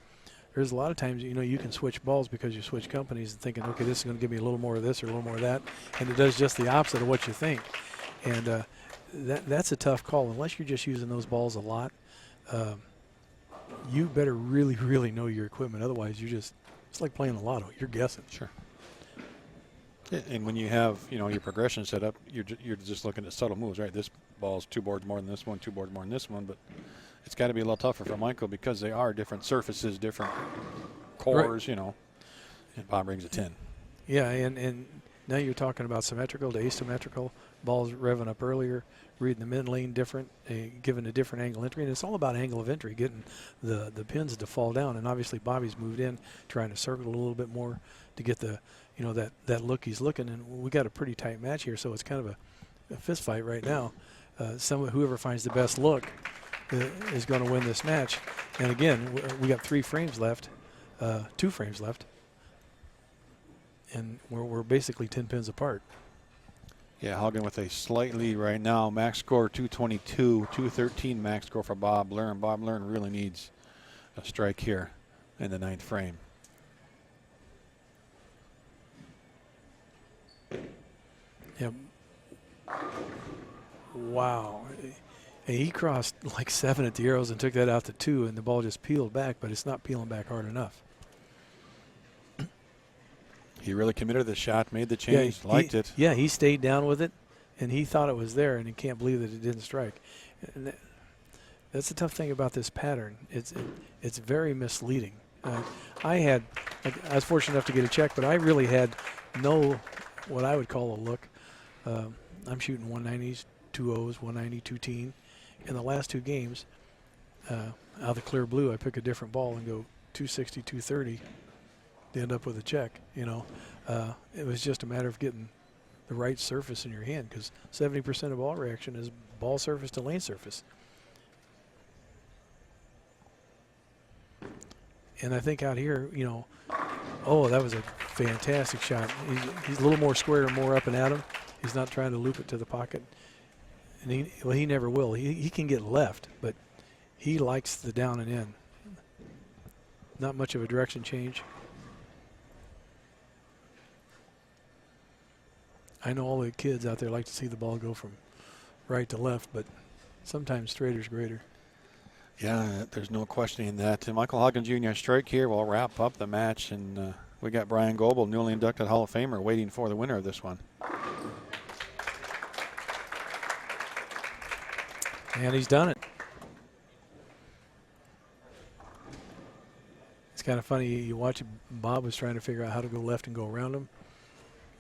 There's a lot of times, you can switch balls because you switch companies and thinking, okay, this is going to give me a little more of this or a little more of that, and it does just the opposite of what you think. And that's a tough call. Unless you're just using those balls a lot, you better really, really know your equipment. Otherwise, it's like playing the lotto. You're guessing. Sure. And when you have, your progression set up, you're just looking at subtle moves, right? This ball's 2 boards more than this one, 2 boards more than this one, but it's got to be a little tougher for Michael because they are different surfaces, different cores, right. And Bob brings a 10. Yeah, and now you're talking about symmetrical to asymmetrical, balls revving up earlier, reading the mid lane different, given a different angle entry, and it's all about angle of entry, getting the pins to fall down. And obviously Bobby's moved in, trying to circle a little bit more to get the, that look he's looking. And we got a pretty tight match here, so it's kind of a fist fight right now. Whoever finds the best look is going to win this match. And again, we got 3 frames left, 2 frames left, and we're basically 10 pins apart. Yeah, Haugen with a slight lead right now. Max score 222, 213 max score for Bob Learn. Bob Learn really needs a strike here in the 9th frame. Yep. Wow. And he crossed like 7 at the arrows and took that out to 2, and the ball just peeled back, but it's not peeling back hard enough. He really committed to the shot, made the change, liked it. Yeah, he stayed down with it, and he thought it was there, and he can't believe that it didn't strike. And that's the tough thing about this pattern. It's very misleading. I was fortunate enough to get a check, but I really had no what I would call a look. I'm shooting 190s, 2.0s, 190, 210. In the last 2 games, out of the clear blue, I pick a different ball and go 260, 230 to end up with a check. It was just a matter of getting the right surface in your hand, because 70% of ball reaction is ball surface to lane surface. And I think out here, oh, that was a fantastic shot. He's a little more square and more up and at him. He's not trying to loop it to the pocket. And he never will. He can get left, but he likes the down and in. Not much of a direction change. I know all the kids out there like to see the ball go from right to left, but sometimes straighter's greater. Yeah, there's no questioning that. Michael Hagen Jr. strike here will wrap up the match, and we got Bryan Goebel, newly inducted Hall of Famer, waiting for the winner of this one. And he's done it. It's kind of funny. You watch Bob was trying to figure out how to go left and go around him.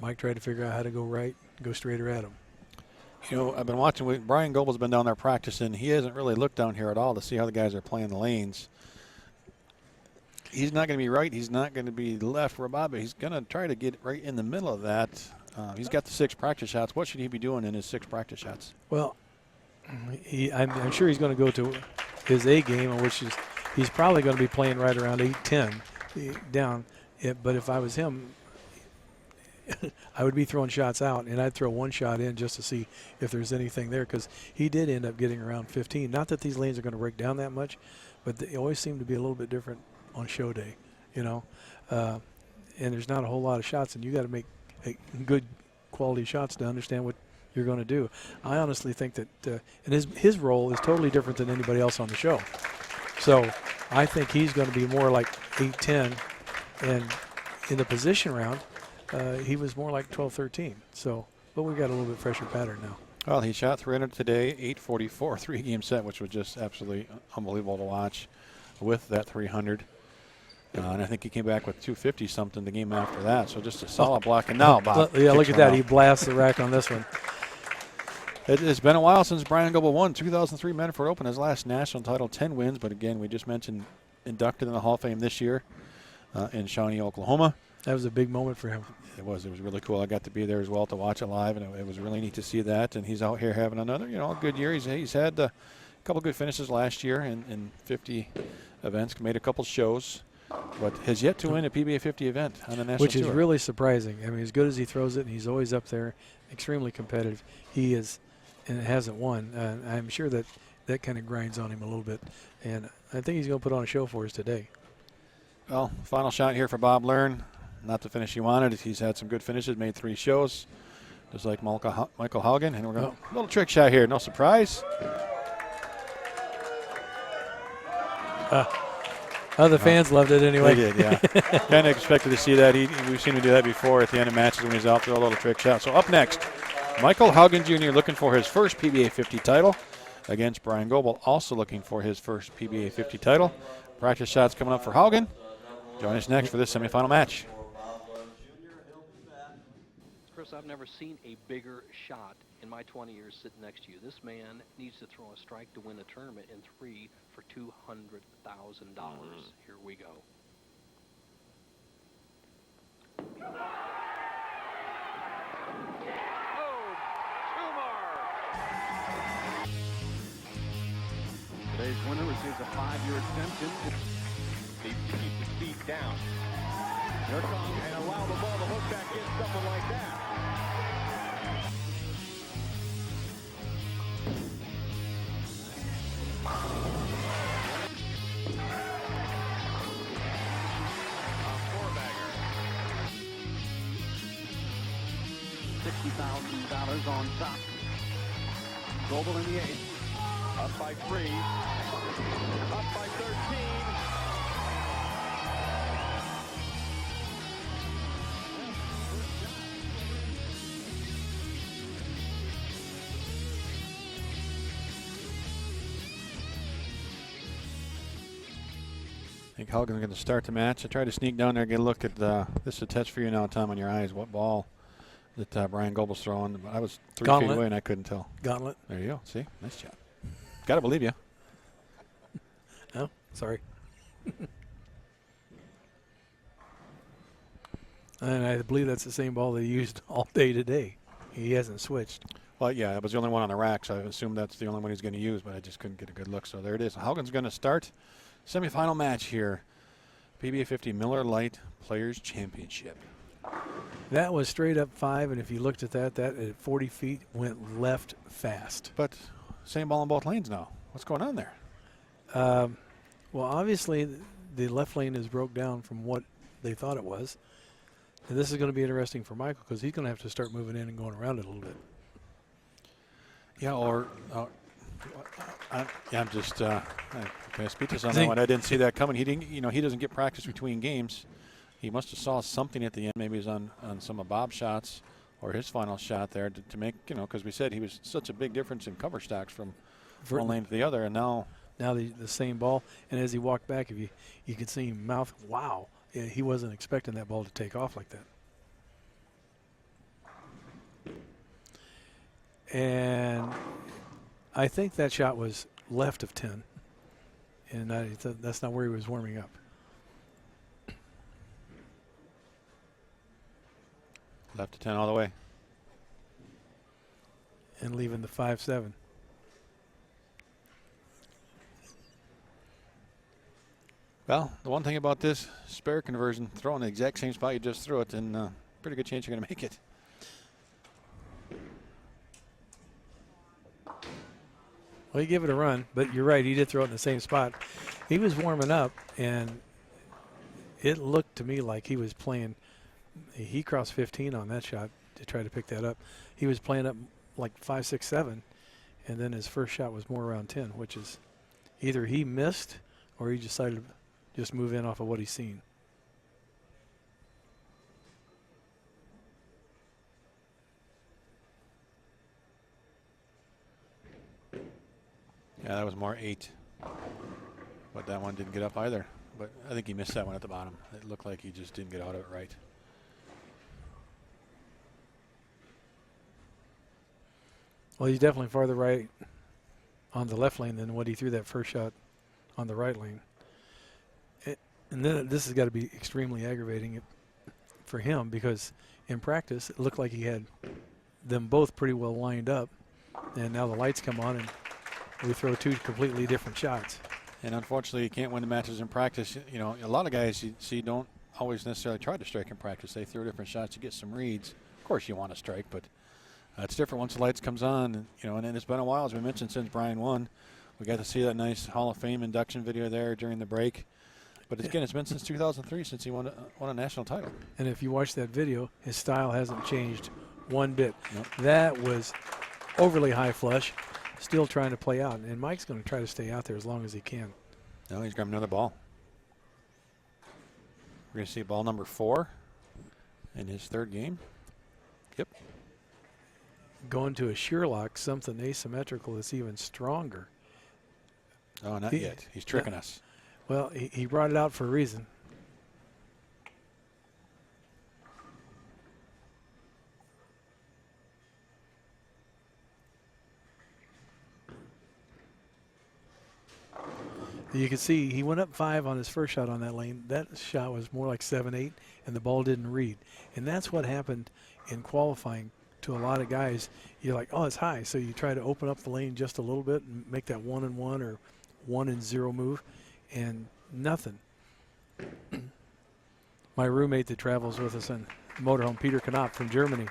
Mike tried to figure out how to go right, go straighter at him. I've been watching. Bryan Goebel's been down there practicing. He hasn't really looked down here at all to see how the guys are playing the lanes. He's not going to be right. He's not going to be left where Bob is. He's going to try to get right in the middle of that. He's got the 6 practice shots. What should he be doing in his 6 practice shots? Well, I'm sure he's going to go to his A game, which is he's probably going to be playing right around 8-10 down. But if I was him, I would be throwing shots out, and I'd throw one shot in just to see if there's anything there, because he did end up getting around 15. Not that these lanes are going to break down that much, but they always seem to be a little bit different on show day, you know. And there's not a whole lot of shots, and you got to make good quality shots to understand what you're going to do. I honestly think that and his role is totally different than anybody else on the show. So I think he's going to be more like 8-10, and in the position round, he was more like 12-13. So, but we got a little bit fresher pattern now. Well, he shot 300 today, 844, 3-game set, which was just absolutely unbelievable to watch with that 300. And I think he came back with 250 something the game after that. So just a solid block. And now, Bob. Yeah, look at that. He blasts the rack on this one. It's been a while since Bryan Goebel won. 2003 Medford Open, his last national title, 10 wins. But again, we just mentioned inducted in the Hall of Fame this year in Shawnee, Oklahoma. That was a big moment for him. It was really cool. I got to be there as well to watch it live, and it was really neat to see that. And he's out here having another, good year. He's had a couple good finishes last year in 50 events, made a couple shows, but has yet to win a PBA50 event on the national Which tour. is really surprising. I mean, as good as he throws it, and he's always up there, extremely competitive. He is, and hasn't won. I'm sure that kind of grinds on him a little bit, and I think he's going to put on a show for us today. Well, final shot here for Bob Learn. Not the finish he wanted. He's had some good finishes, made 3 shows, just like Michael Haugen. And we're going to little trick shot here. No surprise. The fans loved it anyway. They did, yeah. Kind of expected to see that. We've seen him do that before at the end of matches when he's out there, a little trick shot. So up next, Michael Hagen Jr. looking for his first PBA 50 title against Bryan Goebel, also looking for his first PBA 50 title. Practice shots coming up for Haugen. Join us next for this semifinal match. Chris, I've never seen a bigger shot in my 20 years sitting next to you. This man needs to throw a strike to win the tournament in 3 for $200,000. Here we go. Today's winner receives a 5-year extension. Needs to keep the speed down. Here comes and allow the ball to hook back in, something like that. $60,000 on top. Goebel in the 8th. Up by 3. Up by 13. I think Haugen's going to start the match. I tried to sneak down there, get a look at this is a test for you now, Tom, on your eyes. What ball that Bryan Goebel's throwing? I was 3 Gauntlet. feet away and I couldn't tell. Gauntlet. There you go. See, nice job. Got to believe you. Oh, sorry. And I believe that's the same ball they used all day today. He hasn't switched. Well, yeah, it was the only one on the rack, so I assumed that's the only one he's going to use, but I just couldn't get a good look. So there it is. Haugen's going to start semifinal match here. PBA 50 Miller Lite Players Championship. That was straight up 5, and if you looked at that at 40 feet went left fast. But same ball in both lanes now. What's going on there? Well, obviously the left lane is broke down from what they thought it was. And this is going to be interesting for Michael because he's going to have to start moving in and going around it a little bit. Yeah, or I'm just can I speak to this on that one? I didn't see that coming. He didn't. He doesn't get practice between games. He must have saw something at the end. Maybe he's on some of Bob's shots or his final shot there to make because we said he was such a big difference in cover stacks from one lane to the other, and now the same ball. And as he walked back, if you could see him mouth, wow, yeah, he wasn't expecting that ball to take off like that. And I think that shot was left of 10, and that's not where he was warming up. left to 10 all the way. And leaving the 5-7. Well, the one thing about this spare conversion, throwing the exact same spot you just threw it, and pretty good chance you're going to make it. Well, he gave it a run, but you're right. He did throw it in the same spot. He was warming up, and it looked to me like he was playing. He crossed 15 on that shot to try to pick that up. He was playing up like 5, 6, 7, and then his first shot was more around 10, which is either he missed or he decided to just move in off of what he's seen. Yeah, that was more 8. But that one didn't get up either. But I think he missed that one at the bottom. It looked like he just didn't get out of it right. Well, he's definitely farther right on the left lane than what he threw that first shot on the right lane. And then this has got to be extremely aggravating for him, because in practice it looked like he had them both pretty well lined up, and now the lights come on and we throw 2 completely different shots. And unfortunately, you can't win the matches in practice. You know, a lot of guys you see don't always necessarily try to strike in practice. They throw different shots to get some reads. Of course, you want to strike, but it's different once the lights comes on. And, you know, and it's been a while, as we mentioned, since Bryan won. We got to see that nice Hall of Fame induction video there during the break. But again, it's been since 2003 since he won a national title. And if you watch that video, his style hasn't changed one bit. Nope. That was overly high flush, still trying to play out. And Mike's going to try to stay out there as long as he can. Now he's grabbing another ball. We're going to see ball number 4 in his 3rd game. Yep. Going to a shear lock, something asymmetrical that's even stronger. Oh, not yet. He's tricking us. Well, he brought it out for a reason. You can see he went up 5 on his first shot on that lane. That shot was more like 7, 8, and the ball didn't read. And that's what happened in qualifying to a lot of guys. You're like, oh, it's high. So you try to open up the lane just a little bit and make that 1-1 or 1-0 move, and nothing. My roommate that travels with us in motorhome, Peter Knopf from Germany,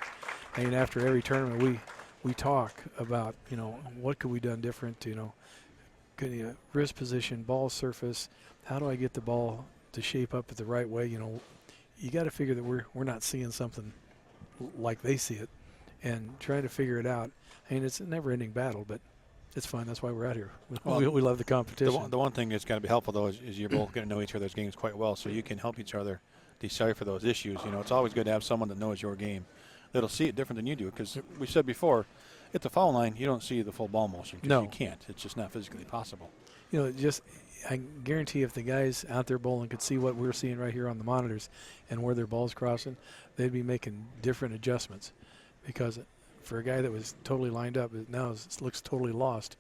and after every tournament we talk about, you know, what could we done different, you know, wrist position, ball surface, how do I get the ball to shape up the right way? You know, you got to figure that we're not seeing something like they see it, and trying to figure it out. I mean, it's a never-ending battle, but it's fun. That's why we're out here. We love the competition. The one thing that's got to be helpful, though, is you're both going to know each other's games quite well, so you can help each other decipher those issues. You know, it's always good to have someone that knows your game, that'll see it different than you do, because we said before, at the foul line, you don't see the full ball motion. No. You can't. It's just not physically possible. You know, I guarantee if the guys out there bowling could see what we're seeing right here on the monitors and where their ball's crossing, they'd be making different adjustments. Because for a guy that was totally lined up, it now looks totally lost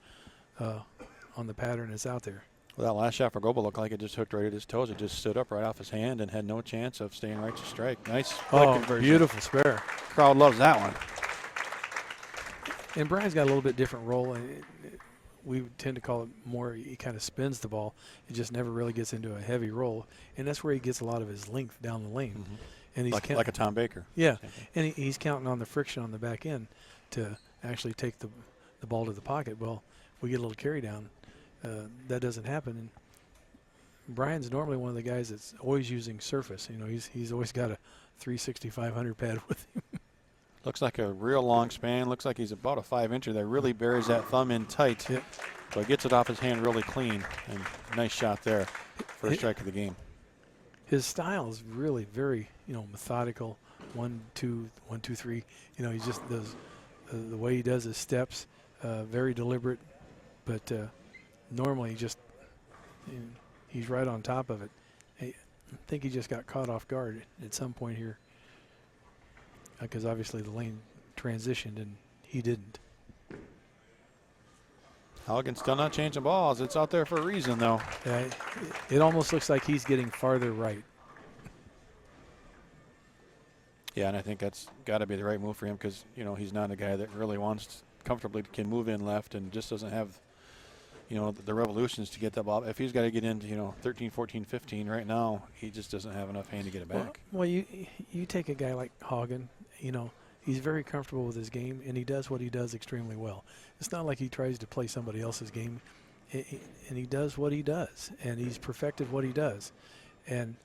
on the pattern that's out there. Well, that last shot for Goebel looked like it just hooked right at his toes. It just stood up right off his hand and had no chance of staying right to strike. Nice flick conversion. Beautiful spare. Crowd loves that one. And Bryan's got a little bit different role. We tend to call it more, he kind of spins the ball. It just never really gets into a heavy roll. And that's where he gets a lot of his length down the lane. Mm-hmm. And he's like a Tom Baker. Yeah, and he's counting on the friction on the back end to actually take the ball to the pocket. Well, if we get a little carry down, that doesn't happen. And Bryan's normally one of the guys that's always using surface. You know, he's always got a 365 pad with him. Looks like a real long span. Looks like he's about a 5-incher that really buries that thumb in tight. Yep. So he gets it off his hand really clean. And nice shot there. First strike of the game. His style is really very, you know, methodical. 1, 2, 1, 2, 3. You know, he just does the way he does his steps, very deliberate. But normally he's right on top of it. I think he just got caught off guard at some point here. Because obviously the lane transitioned and he didn't. Haugen's still not changing balls. It's out there for a reason, though. It almost looks like he's getting farther right. Yeah, and I think that's got to be the right move for him, because, you know, he's not a guy that really wants comfortably can move in left and just doesn't have the revolutions to get that ball. If he's got to get into 13, 14, 15 right now, he just doesn't have enough hand to get it back. Well, you take a guy like Haugen, he's very comfortable with his game, and he does what he does extremely well. It's not like he tries to play somebody else's game, and he does what he does, and he's perfected what he does. And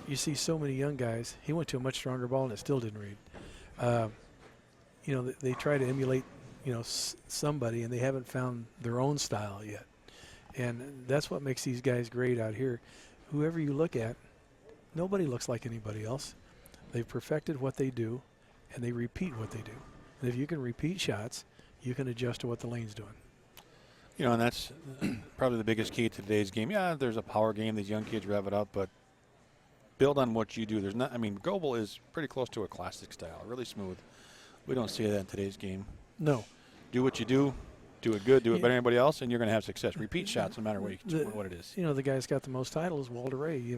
you see so many young guys. He went to a much stronger ball, and it still didn't read. They try to emulate somebody, and they haven't found their own style yet. And that's what makes these guys great out here. Whoever you look at, nobody looks like anybody else. They've perfected what they do, and they repeat what they do. And if you can repeat shots, you can adjust to what the lane's doing. And that's probably the biggest key to today's game. Yeah, there's a power game. These young kids rev it up, but build on what you do. Goebel is pretty close to a classic style, really smooth. We don't see that in today's game. No. Do what you do it good, do it better than anybody else, and you're going to have success. Repeat shots no matter what it is. The guy's got the most titles, Walter Ray.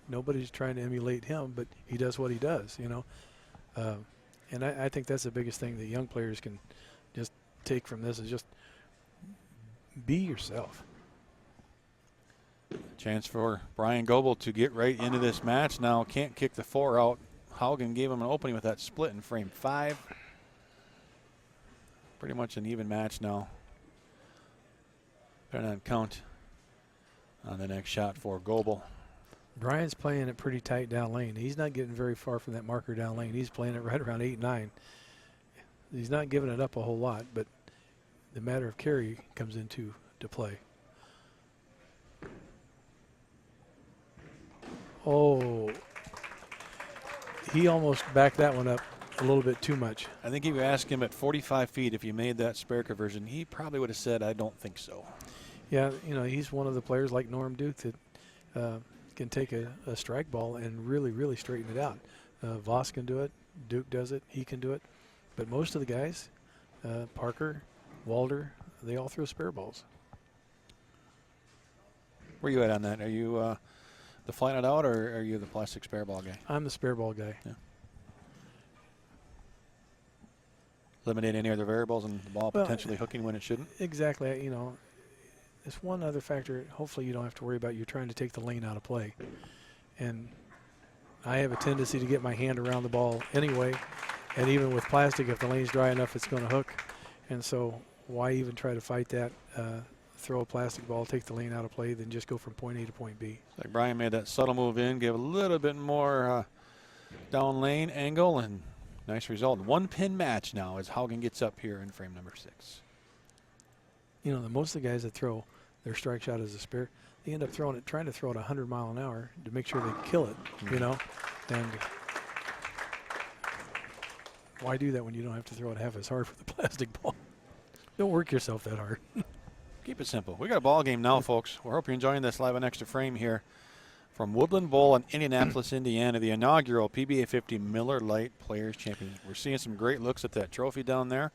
Nobody's trying to emulate him, but he does what he does, And I think that's the biggest thing that young players can just take from this is just be yourself. Chance for Bryan Goebel to get right into this match. Now can't kick the 4 out. Haugen gave him an opening with that split in frame 5. Pretty much an even match now. Better not count on the next shot for Goebel. Bryan's playing it pretty tight down lane. He's not getting very far from that marker down lane. He's playing it right around 8-9. He's not giving it up a whole lot, but the matter of carry comes into play. Oh, he almost backed that one up a little bit too much. I think if you asked him at 45 feet if you made that spare conversion, he probably would have said, I don't think so. Yeah, he's one of the players like Norm Duke that can take a strike ball and really, really straighten it out. Voss can do it. Duke does it. He can do it. But most of the guys, Parker, Walter, they all throw spare balls. Where are you at on that? Are you the flying it out, or are you the plastic spare ball guy? I'm the spare ball guy. Yeah. Eliminate any other variables and the ball potentially hooking when it shouldn't? Exactly. It's one other factor. Hopefully you don't have to worry about. You're trying to take the lane out of play. And I have a tendency to get my hand around the ball anyway. And even with plastic, if the lane's dry enough, it's going to hook. And so why even try to fight that? Throw a plastic ball, take the lane out of play, then just go from point A to point B. Like Bryan made that subtle move in, gave a little bit more down lane angle, and nice result. 1-pin match now as Haugen gets up here in frame number 6. Most of the guys that throw their strike shot as a spare, they end up trying to throw it 100 mile an hour to make sure they kill it, And why do that when you don't have to throw it half as hard for the plastic ball? Don't work yourself that hard. Keep it simple. We got a ball game now, folks. We hope you're enjoying this live on Xtra Frame here from Woodland Bowl in Indianapolis, Indiana, the inaugural PBA50 Miller Lite Players Championship. We're seeing some great looks at that trophy down there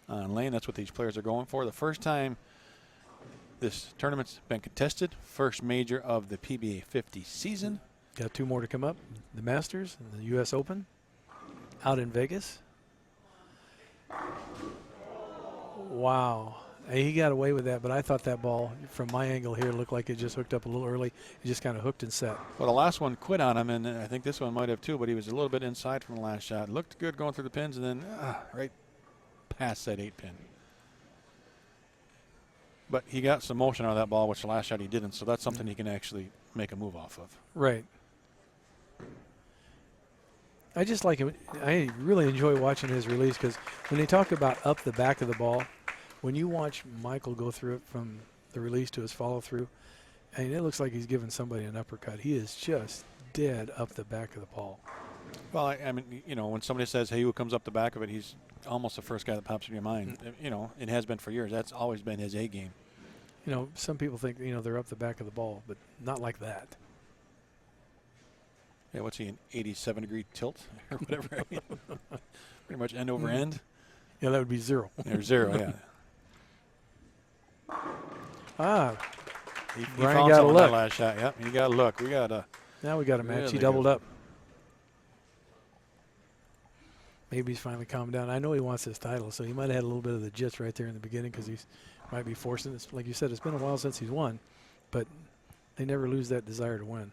on lane. That's what these players are going for. The first time this tournament's been contested, first major of the PBA50 season. Got 2 more to come up. The Masters and the U.S. Open out in Vegas. Wow. He got away with that, but I thought that ball, from my angle here, looked like it just hooked up a little early. It just kind of hooked and set. Well, the last one quit on him, and I think this one might have too, but he was a little bit inside from the last shot. Looked good going through the pins, and then right past that 8-pin. But he got some motion out of that ball, which the last shot he didn't, so that's something he can actually make a move off of. Right. I just like him. I really enjoy watching his release because when they talk about up the back of the ball, when you watch Michael go through it from the release to his follow-through, it looks like he's giving somebody an uppercut. He is just dead up the back of the ball. Well, I mean, when somebody says, hey, who comes up the back of it, he's almost the first guy that pops in your mind. It has been for years. That's always been his A game. Some people think, they're up the back of the ball, but not like that. Yeah, what's he, an 87-degree tilt or whatever? Pretty much end over end. Yeah, that would be 0. Or 0, yeah. He Bryan found got a something on look. that last shot. Yep, he got a look. Now we got a match. Really He doubled good. up. Maybe he's finally calmed down. I know he wants his title, so he might have had a little bit of the jits right there in the beginning because he's might be forcing it. Like you said, it's been a while since he's won, but they never lose that desire to win.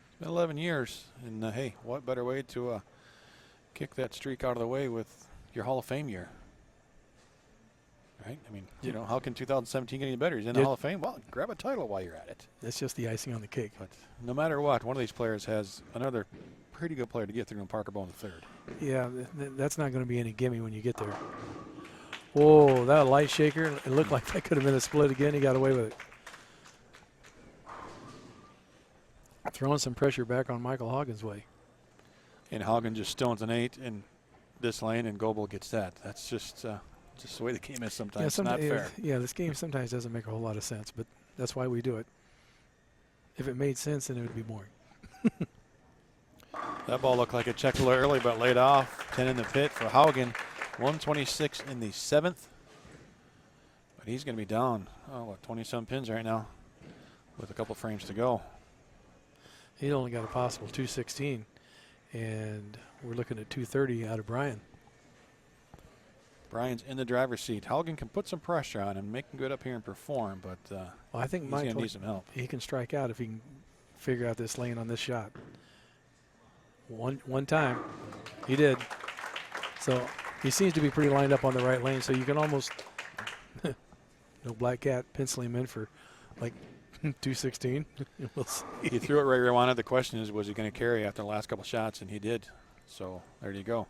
It's been 11 years, and hey, what better way to kick that streak out of the way with your Hall of Fame year? Right? I mean, you know, how can 2017 get any better? He's in the Hall of Fame. Well, grab a title while you're at it. That's just the icing on the cake. But no matter what, one of these players has another pretty good player to get through in Parker Bohn III. Yeah, that's not going to be any gimme when you get there. Whoa, that a light shaker. It looked like that could have been a split again. He got away with it. Throwing some pressure back on Michael Haugen's way. And Haugen just stones an 8 in this lane, and Goebel gets that. That's just the way the game is sometimes. It's not fair. Yeah, this game sometimes doesn't make a whole lot of sense, but that's why we do it. If it made sense, then it would be boring. That ball looked like a check a little early, but laid off. 10 in the pit for Haugen. 126 in the 7th. But he's going to be down, 20-some pins right now with a couple frames to go. He only got a possible 216, and we're looking at 230 out of Bryan. Bryan's in the driver's seat. Haugen can put some pressure on him, make him get up here and perform, but I think he's going to need some help. He can strike out if he can figure out this lane on this shot. One time, he did. So he seems to be pretty lined up on the right lane, so you can almost, no black cat, pencil him in for like 216. We'll see. He threw it right where he wanted. The question is, was he going to carry after the last couple shots? And he did. So there you go.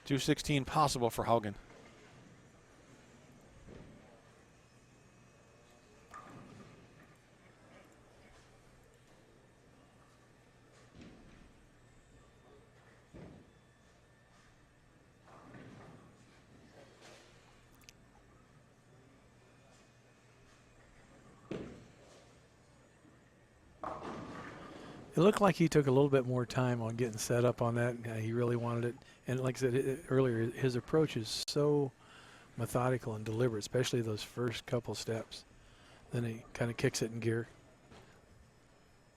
216 possible for Haugen. It looked like he took a little bit more time on getting set up on that. He really wanted it. And like I said earlier, his approach is so methodical and deliberate, especially those first couple steps. Then he kind of kicks it in gear.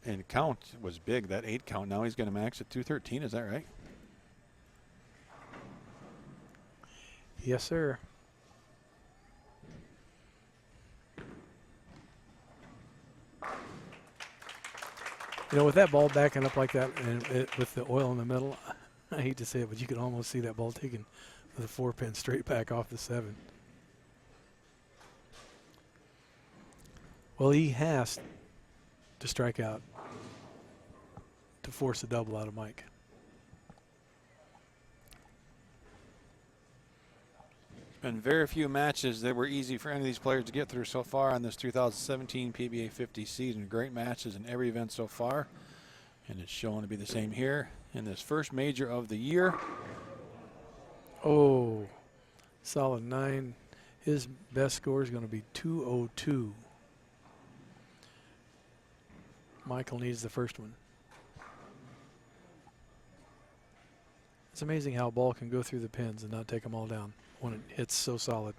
And count was big, that 8 count. Now he's going to max at 213. Is that right? Yes, sir. You know, with that ball backing up like that and with the oil in the middle, I hate to say it, but you can almost see that ball taken with a 4-pin straight back off the 7. Well, he has to strike out to force a double out of Mike. Been very few matches that were easy for any of these players to get through so far on this 2017 PBA50 season. Great matches in every event so far, and it's shown to be the same here in this first major of the year. Oh, solid 9. His best score is going to be 202. Michael needs the first one. It's amazing how a ball can go through the pins and not take them all down when it hits so solid.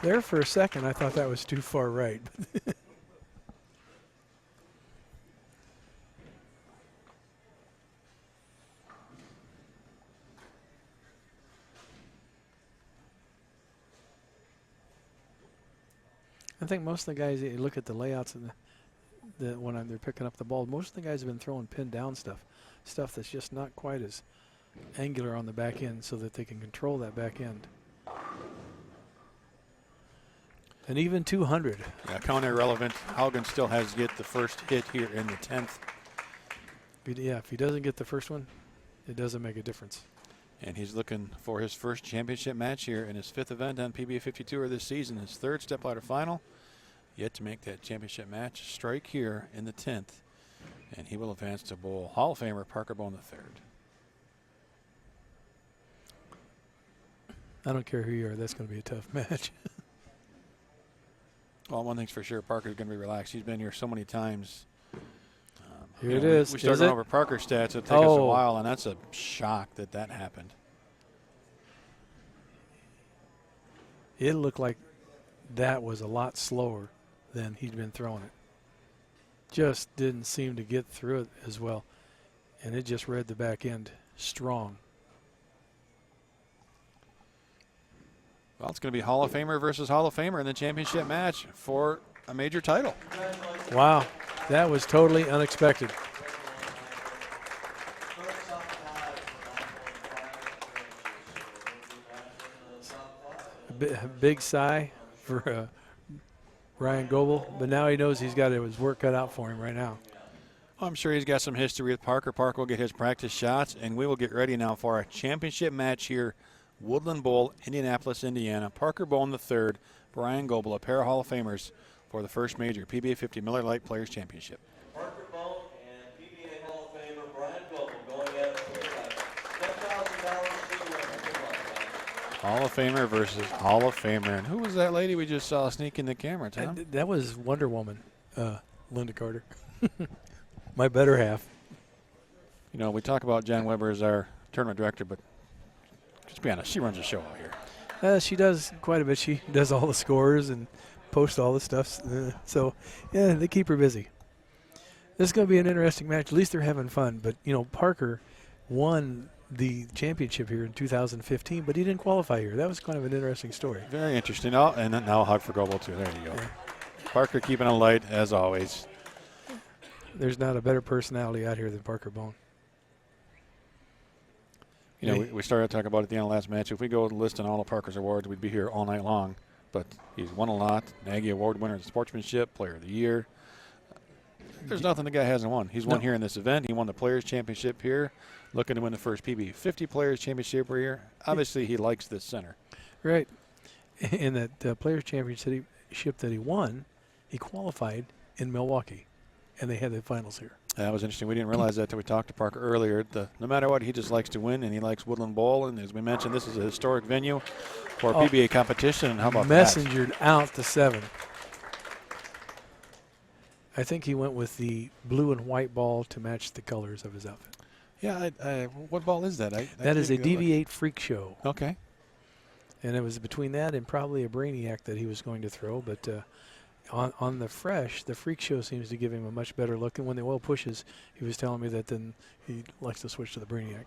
There for a second, I thought that was too far right. I think most of the guys, you look at the layouts and when they're picking up the ball, most of the guys have been throwing pin down stuff that's just not quite as angular on the back end so that they can control that back end. And even 200. Yeah, count irrelevant. Haugen still has to get the first hit here in the 10th. If he doesn't get the first one, it doesn't make a difference. And he's looking for his first championship match here in his 5th event on PBA50 Tour this season, his 3rd Stepladder final. Yet to make that championship match. Strike here in the 10th, and he will advance to Bowl. Hall of Famer Parker Bohn III. I don't care who you are. That's going to be a tough match. Well, one thing's for sure, Parker's going to be relaxed. He's been here so many times. Here it is. We start going over Parker stats. It'll take us a while, and that's a shock that happened. It looked like that was a lot slower than he'd been throwing it. just didn't seem to get through it as well. And it just read the back end strong. Well, it's going to be Hall of Famer versus Hall of Famer in the championship match for a major title. Wow, that was totally unexpected. A big sigh for Bryan Goebel, but now he knows he's got his work cut out for him right now. I'm sure he's got some history with Parker. Parker will get his practice shots, and we will get ready now for our championship match here, Woodland Bowl, Indianapolis, Indiana. Parker Bohn III, Bryan Goebel, a pair of Hall of Famers for the first major PBA50 Miller Lite Players Championship. Parker Bohn and PBA Hall of Famer Bryan Goebel going at it for $10,000 Hall of Famer versus Hall of Famer. And who was that lady we just saw sneak in the camera, Tom? That was Wonder Woman, Linda Carter. My better half. You know, we talk about Jan Weber as our tournament director, but just be honest, she runs the show out here. She does quite a bit. She does all the scores and posts all the stuff. So, yeah, they keep her busy. This is going to be an interesting match. At least they're having fun. But, you know, Parker won the championship here in 2015, but he didn't qualify here. That was kind of an interesting story. Very interesting. Oh, and now a hug for Goebel, too. There you go. Yeah. Parker keeping it light, as always. There's not a better personality out here than Parker Bohn. You know, we started talking about it at the end of the last match. If we go listing all of Parker's awards, we'd be here all night long. But he's won a lot. Nagy Award winner in sportsmanship, Player of the Year. There's nothing the guy hasn't won. He's won here in this event. He won the Players Championship here. Looking to win the first PB50 Players Championship here. Obviously, he likes this center. Right. In that Players Championship that he won, he qualified in Milwaukee, and they had the finals here. That was interesting. We didn't realize that until we talked to Parker earlier. No matter what, he just likes to win, and he likes Woodland Bowl. And as we mentioned, this is a historic venue for a PBA competition. And how about messengered out to 7. I think he went with the blue and white ball to match the colors of his outfit. Yeah, what ball is that? That is a DV8 Freak Show. Okay. And it was between that and probably a Brainiac that he was going to throw, but on the fresh, the Freak Show seems to give him a much better look. And when the oil pushes, he was telling me that then he likes to switch to the Brainiac.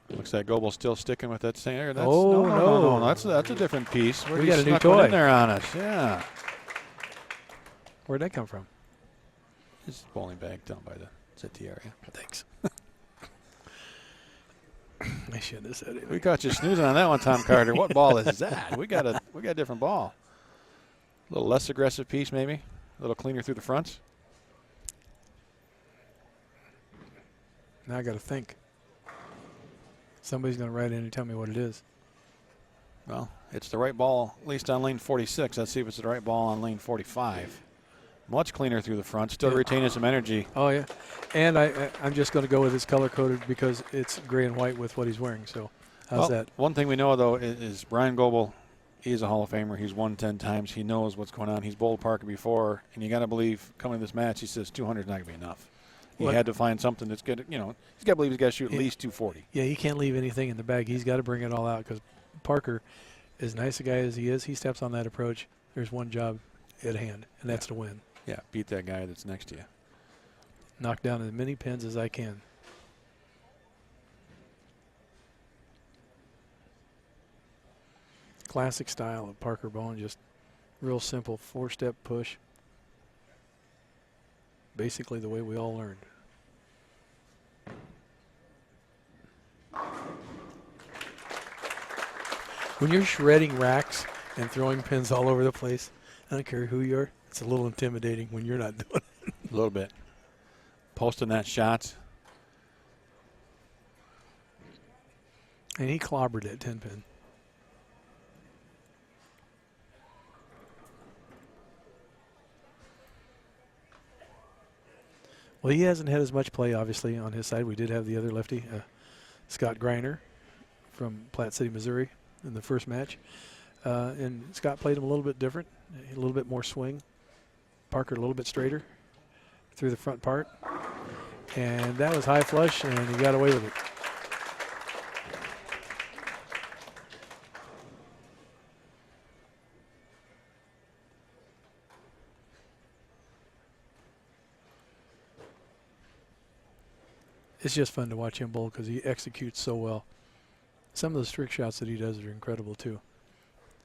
Looks like Goebel's still sticking with that same. No. That's a different piece. We got a new snuck toy one in there on us. Yeah. Where'd that come from? His bowling bag down by the ZT area. Thanks. I shouldn't have said anything. We caught you snoozing on that one, Tom Carter. What ball is that? We got a different ball. A little less aggressive piece, maybe. A little cleaner through the fronts. Now I got to think. Somebody's going to write in and tell me what it is. Well, it's the right ball, at least on lane 46. Let's see if it's the right ball on lane 45. Much cleaner through the front, still retaining some energy. Oh, yeah. And I'm just going to go with his color-coded because it's gray and white with what he's wearing. So how's that? One thing we know, though, is Bryan Goebel, he's a Hall of Famer. He's won 10 times. He knows what's going on. He's bowled Parker before. And you got to believe, coming to this match, he says 200 is not going to be enough. He had to find something that's good. You know, he's got to believe he's got to shoot at least 240. Yeah, he can't leave anything in the bag. He's got to bring it all out because Parker, as nice a guy as he is, he steps on that approach. There's one job at hand, and that's to win. Yeah, beat that guy that's next to you. Knock down as many pins as I can. Classic style of Parker Bohn, just real simple 4-step push. Basically the way we all learned. When you're shredding racks and throwing pins all over the place, I don't care who you are, it's a little intimidating when you're not doing it. A little bit. Posting that shot. And he clobbered that 10-pin. Well, he hasn't had as much play, obviously, on his side. We did have the other lefty, Scott Greiner from Platte City, Missouri, in the first match. And Scott played him a little bit different, a little bit more swing. Parker a little bit straighter through the front part. And that was high flush, and he got away with it. It's just fun to watch him bowl because he executes so well. Some of those trick shots that he does are incredible too.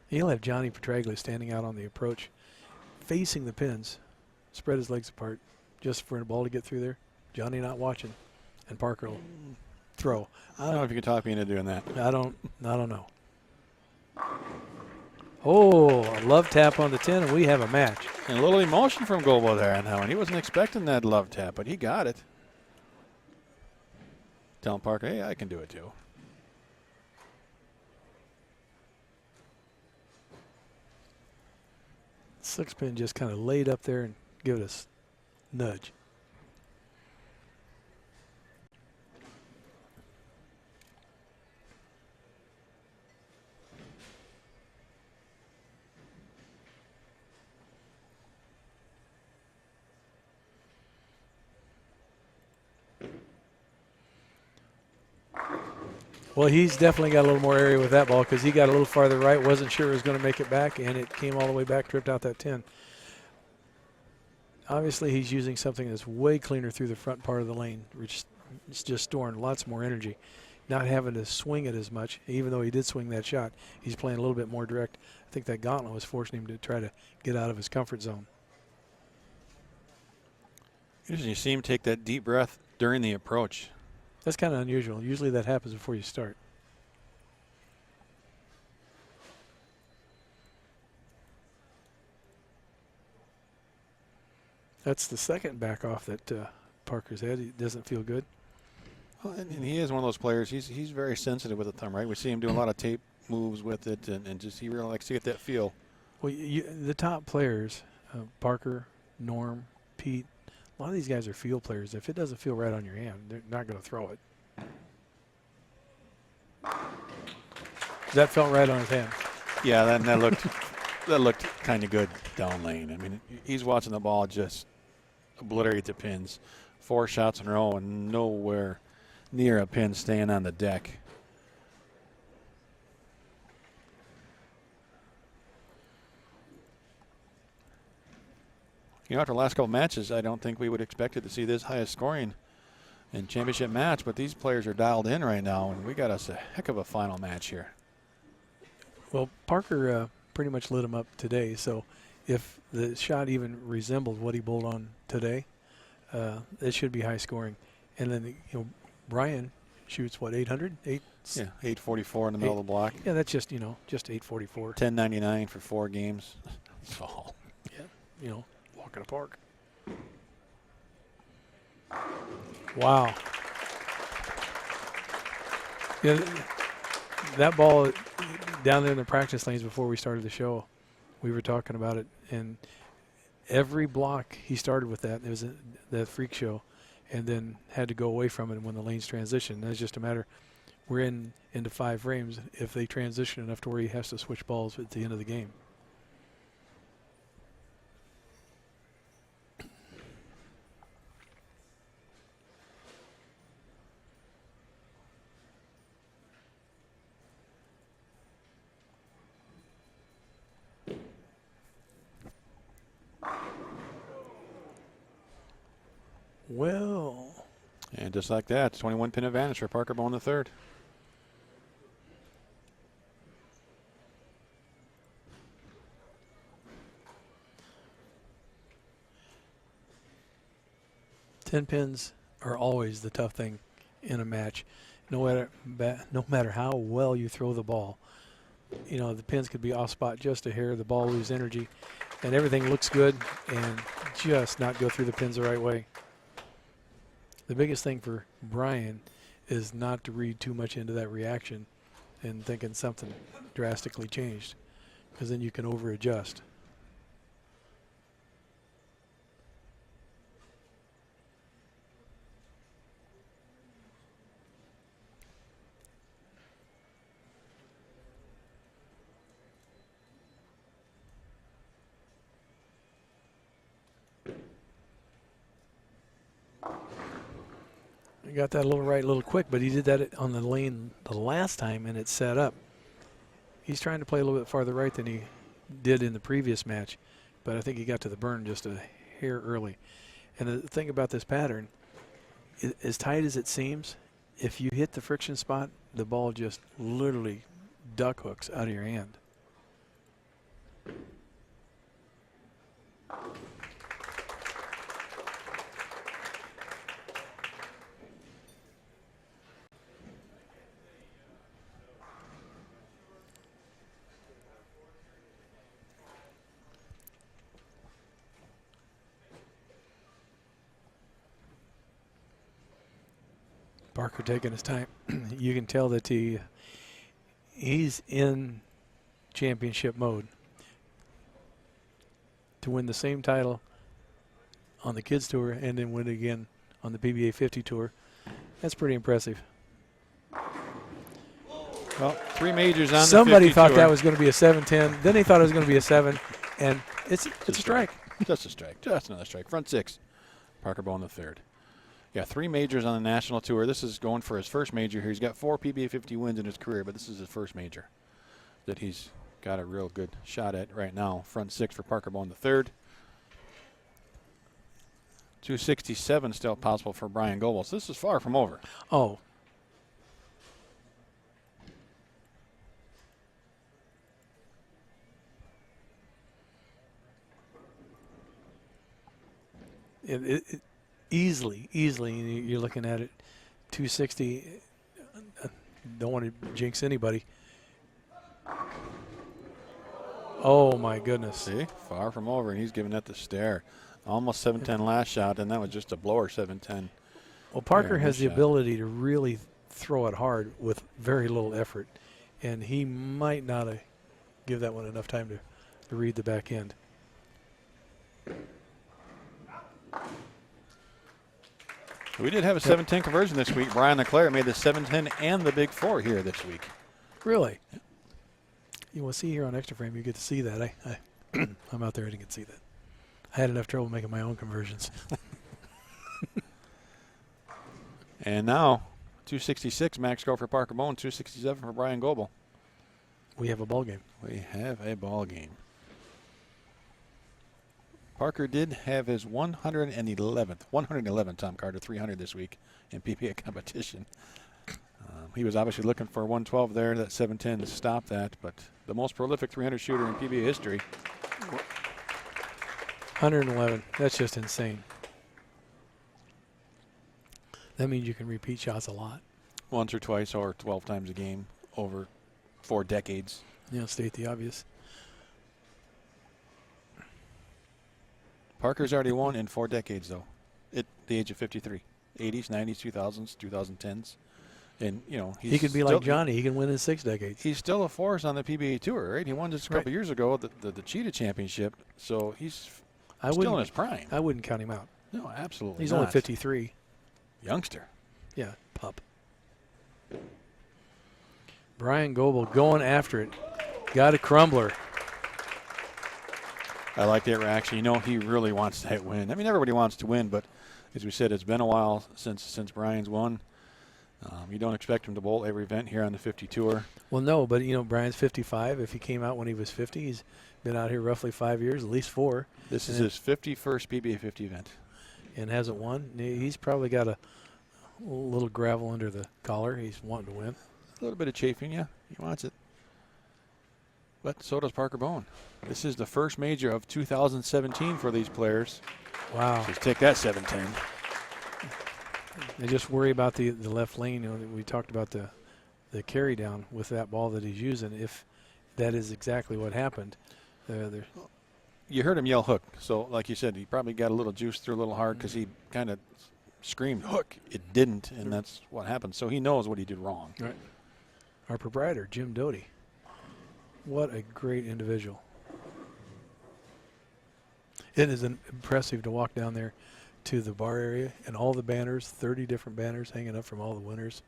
He'll have Johnny Petraglia standing out on the approach, facing the pins, spread his legs apart just for a ball to get through there. Johnny not watching, and Parker will throw. I don't know if you can talk me into doing that. I don't know. Oh, a love tap on the 10, and we have a match. And a little emotion from Goebel there on that one. He wasn't expecting that love tap, but he got it. Telling Parker, hey, I can do it too. Six pin just kind of laid up there and give it a nudge. Well, he's definitely got a little more area with that ball because he got a little farther right, wasn't sure it was going to make it back, and it came all the way back, tripped out that 10. Obviously, he's using something that's way cleaner through the front part of the lane, which is just storing lots more energy, not having to swing it as much. Even though he did swing that shot, he's playing a little bit more direct. I think that gauntlet was forcing him to try to get out of his comfort zone. Usually you see him take that deep breath during the approach. That's kind of unusual. Usually that happens before you start. That's the second back off that Parker's had. He doesn't feel good. Well, and he is one of those players. He's very sensitive with the thumb, right? We see him do a lot of tape moves with it, and just he really likes to get that feel. Well, the top players, Parker, Norm, Pete, a lot of these guys are field players. If it doesn't feel right on your hand, they're not going to throw it. That felt right on his hand. Yeah, that looked kind of good down lane. I mean, he's watching the ball just obliterate the pins. 4 shots in a row and nowhere near a pin staying on the deck. You know, after the last couple matches, I don't think we would expect it to see this highest scoring in championship match, but these players are dialed in right now, and we got us a heck of a final match here. Well, Parker pretty much lit him up today, so if the shot even resembled what he bowled on today, it should be high scoring. And then, Bryan shoots, what, 800? Yeah, 844 in the middle of the block. Yeah, that's just 844. 1099 for 4 games. So, yeah, walk in a park. Wow. Yeah, that ball down there in the practice lanes before we started the show, we were talking about it, and every block he started with that. It was the freak show, and then had to go away from it when the lanes transitioned. It's just a matter. We're into 5 frames if they transition enough to where he has to switch balls at the end of the game. Well, and just like that, 21 pin advantage for Parker Bohn III. Ten pins are always the tough thing in a match. No matter how well you throw the ball, the pins could be off spot just a hair. The ball lose energy, and everything looks good, and just not go through the pins the right way. The biggest thing for Bryan is not to read too much into that reaction and thinking something drastically changed, because then you can over-adjust. Got that a little right, a little quick, but he did that on the lane the last time, and it's set up. He's trying to play a little bit farther right than he did in the previous match, but I think he got to the burn just a hair early. And the thing about this pattern, as tight as it seems, if you hit the friction spot, the ball just literally duck hooks out of your hand. Parker taking his time. You can tell that he's in championship mode to win the same title on the Kids Tour and then win again on the PBA50 Tour. That's pretty impressive. Well, 3 majors on Somebody the 50 thought tour. that was going to be a 7-10. Then they thought it was going to be a 7, and it's a strike. Just a strike. Just another strike. Front 6. Parker Bohn the third. Yeah, 3 majors on the national tour. This is going for his first major here. He's got 4 PBA50 wins in his career, but this is his first major that he's got a real good shot at right now. Front 6 for Parker Bohn the third. 267 still possible for Bryan Goebel. So this is far from over. Oh. Easily, you're looking at it, 260. Don't want to jinx anybody. Oh my goodness! See, far from over, and he's giving that the stare. Almost 710 last shot, and that was just a blower 710. Well, Parker Very has nice the shot. ability to really throw it hard with very little effort, and he might not give that one enough time to read the back end. We did have a 710 conversion this week. Brian Leclerc made the 710 and the big 4 here this week. Really? You will see here on Xtra Frame, you get to see that. I'm out there, I didn't see that. I had enough trouble making my own conversions. And now, 266 max score for Parker Bohn, 267 for Bryan Goebel. We have a ball game. We have a ball game. Parker did have his 111th Tom Carter 300 this week in PBA competition. He was obviously looking for 112 there, that 710 to stop that, but the most prolific 300 shooter in PBA history. 111. That's just insane. That means you can repeat shots a lot. Once or twice or 12 times a game over 4 decades. State the obvious. Parker's already won in 4 decades, though, at the age of 53. 80s, 90s, 2000s, 2010s. And, He could be like Johnny. He can win in 6 decades. He's still a force on the PBA Tour, right? He won just a couple Right. years ago, the Cheetah Championship. So he's still in his prime. I wouldn't count him out. No, absolutely He's not. only 53. Youngster. Yeah, pup. Bryan Goebel going after it. Got a crumbler. I like that reaction. He really wants that win. I mean, everybody wants to win, but as we said, it's been a while since Brian's won. You don't expect him to bowl every event here on the 50 Tour. Well, no, but, Brian's 55. If he came out when he was 50, he's been out here roughly 5 years, at least 4. This is his 51st PBA 50 event. And hasn't won. He's probably got a little gravel under the collar. He's wanting to win. A little bit of chafing, yeah. He wants it. But so does Parker Bohn. This is the first major of 2017 for these players. Wow. Just take that 710. They just worry about the left lane. We talked about the carry down with that ball that he's using. If that is exactly what happened, you heard him yell hook. So, like you said, he probably got a little juice through a little hard because he kind of screamed hook. It didn't, and that's what happened. So he knows what he did wrong. Right. Our proprietor, Jim Doty. What a great individual. It is impressive to walk down there to the bar area and all the banners, 30 different banners hanging up from all the winners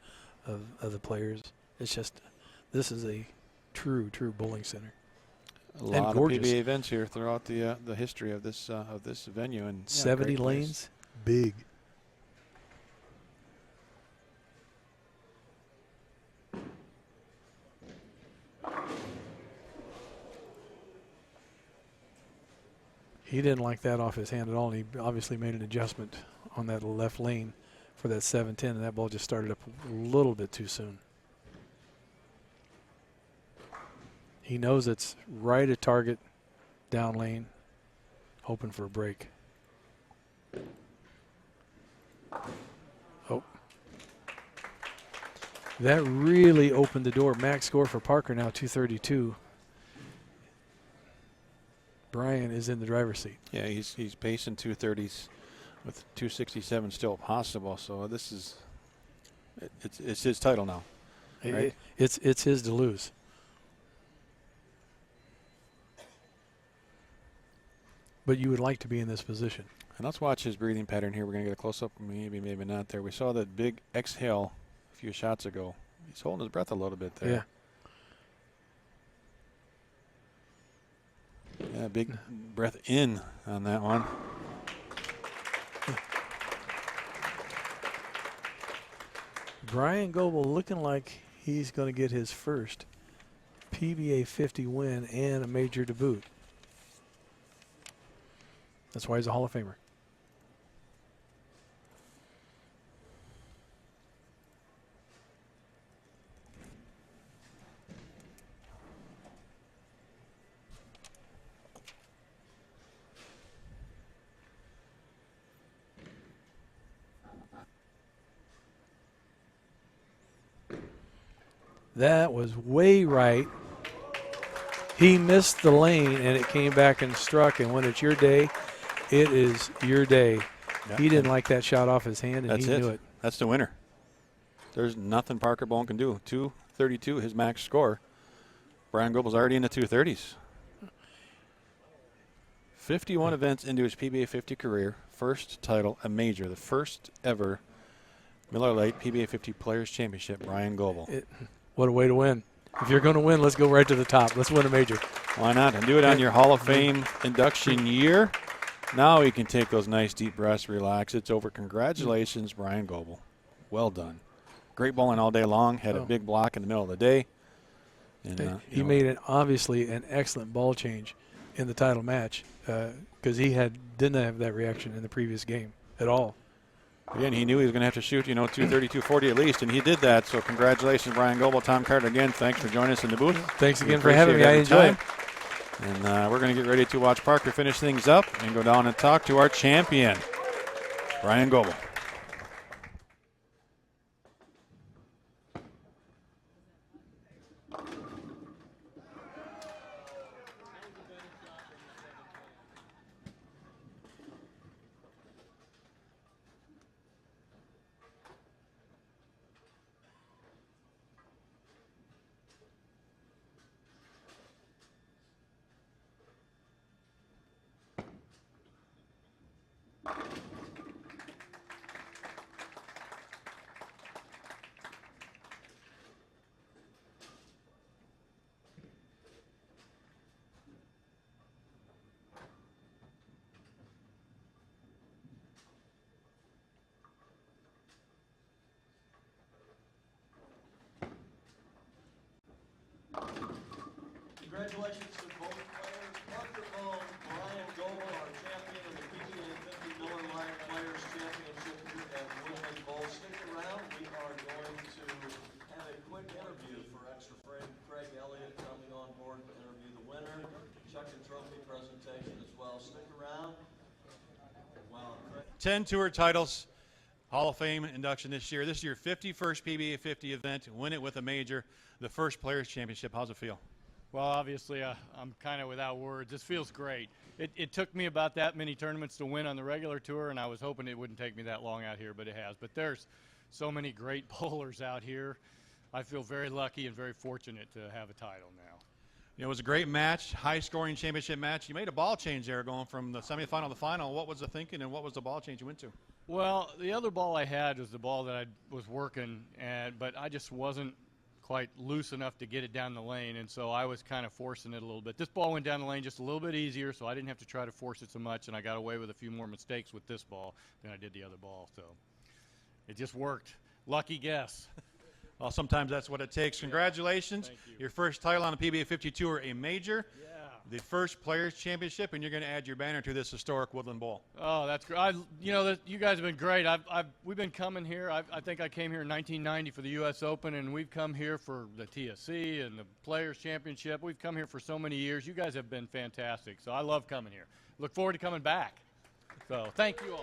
of the players. It's just, this is a true bowling center. A lot of PBA events here throughout the history of this venue, and 70 lanes, big. He didn't like that off his hand at all, and he obviously made an adjustment on that left lane for that 7-10, and that ball just started up a little bit too soon. He knows it's right at target, down lane, hoping for a break. Oh. That really opened the door. Max score for Parker now 232. Bryan is in the driver's seat. Yeah, he's pacing 230s with 267 still possible. So this is it's his title now. Right? It's his to lose. But you would like to be in this position. And let's watch his breathing pattern here. We're going to get a close-up, maybe not there. We saw that big exhale a few shots ago. He's holding his breath a little bit there. Yeah, big breath in on that one. Bryan Goebel looking like he's going to get his first PBA50 win and a major to boot. That's why he's a Hall of Famer. That was way right. He missed the lane, and it came back and struck. And when it's your day, it is your day. Yeah. He didn't like that shot off his hand, and he knew it. That's the winner. There's nothing Parker Bohn can do. 232, his max score. Bryan Goebel's already in the 230s. 51 events into his PBA 50 career. First title, a major. The first ever Miller Lite PBA 50 Players Championship, Bryan Goebel. What a way to win. If you're going to win, let's go right to the top. Let's win a major. Why not? And do it on your Hall of Fame induction year. Now you can take those nice deep breaths, relax. It's over. Congratulations, Bryan Goebel. Well done. Great bowling all day long. Had a big block in the middle of the day. And, he made obviously an excellent ball change in the title match because he didn't have that reaction in the previous game at all. Again, he knew he was going to have to shoot, 230, 240 at least, and he did that. So congratulations, Bryan Goebel. Tom Carter, again, thanks for joining us in the booth. Thanks again for having me. I enjoyed it. And we're going to get ready to watch Parker finish things up and go down and talk to our champion, Bryan Goebel. Congratulations to both players, Parker Bohn, Bryan Goebel, our champion of the PBA50 Miller Lite Players Championship at Woodland Bowl. Stick around. We are going to have a quick interview for Xtra Frame. Craig Elliott coming on board to interview the winner. Chuck and trophy presentation as well. Stick around. Wow. 10 tour titles, Hall of Fame induction this year. This is your 51st PBA 50 event. Win it with a major, the first Players Championship. How's it feel? Well, obviously, I'm kind of without words. This feels great. It took me about that many tournaments to win on the regular tour, and I was hoping it wouldn't take me that long out here, but it has. But there's so many great bowlers out here. I feel very lucky and very fortunate to have a title now. It was a great match, high-scoring championship match. You made a ball change there going from the semifinal to the final. What was the thinking, and what was the ball change you went to? Well, the other ball I had was the ball that I was working, but I just wasn't quite loose enough to get it down the lane, and so I was kind of forcing it a little bit. This ball went down the lane just a little bit easier, so I didn't have to try to force it so much, and I got away with a few more mistakes with this ball than I did the other ball, so it just worked. Lucky guess. Well, sometimes that's what it takes. Congratulations. Thank you. Your first title on the PBA 50 Tour, a major. Yeah. the first Players Championship, and you're going to add your banner to this historic Woodland Bowl. Oh, that's great. You guys have been great. We've been coming here. I think I came here in 1990 for the U.S. Open, and we've come here for the TSC and the Players Championship. We've come here for so many years. You guys have been fantastic, so I love coming here. Look forward to coming back. So thank you all.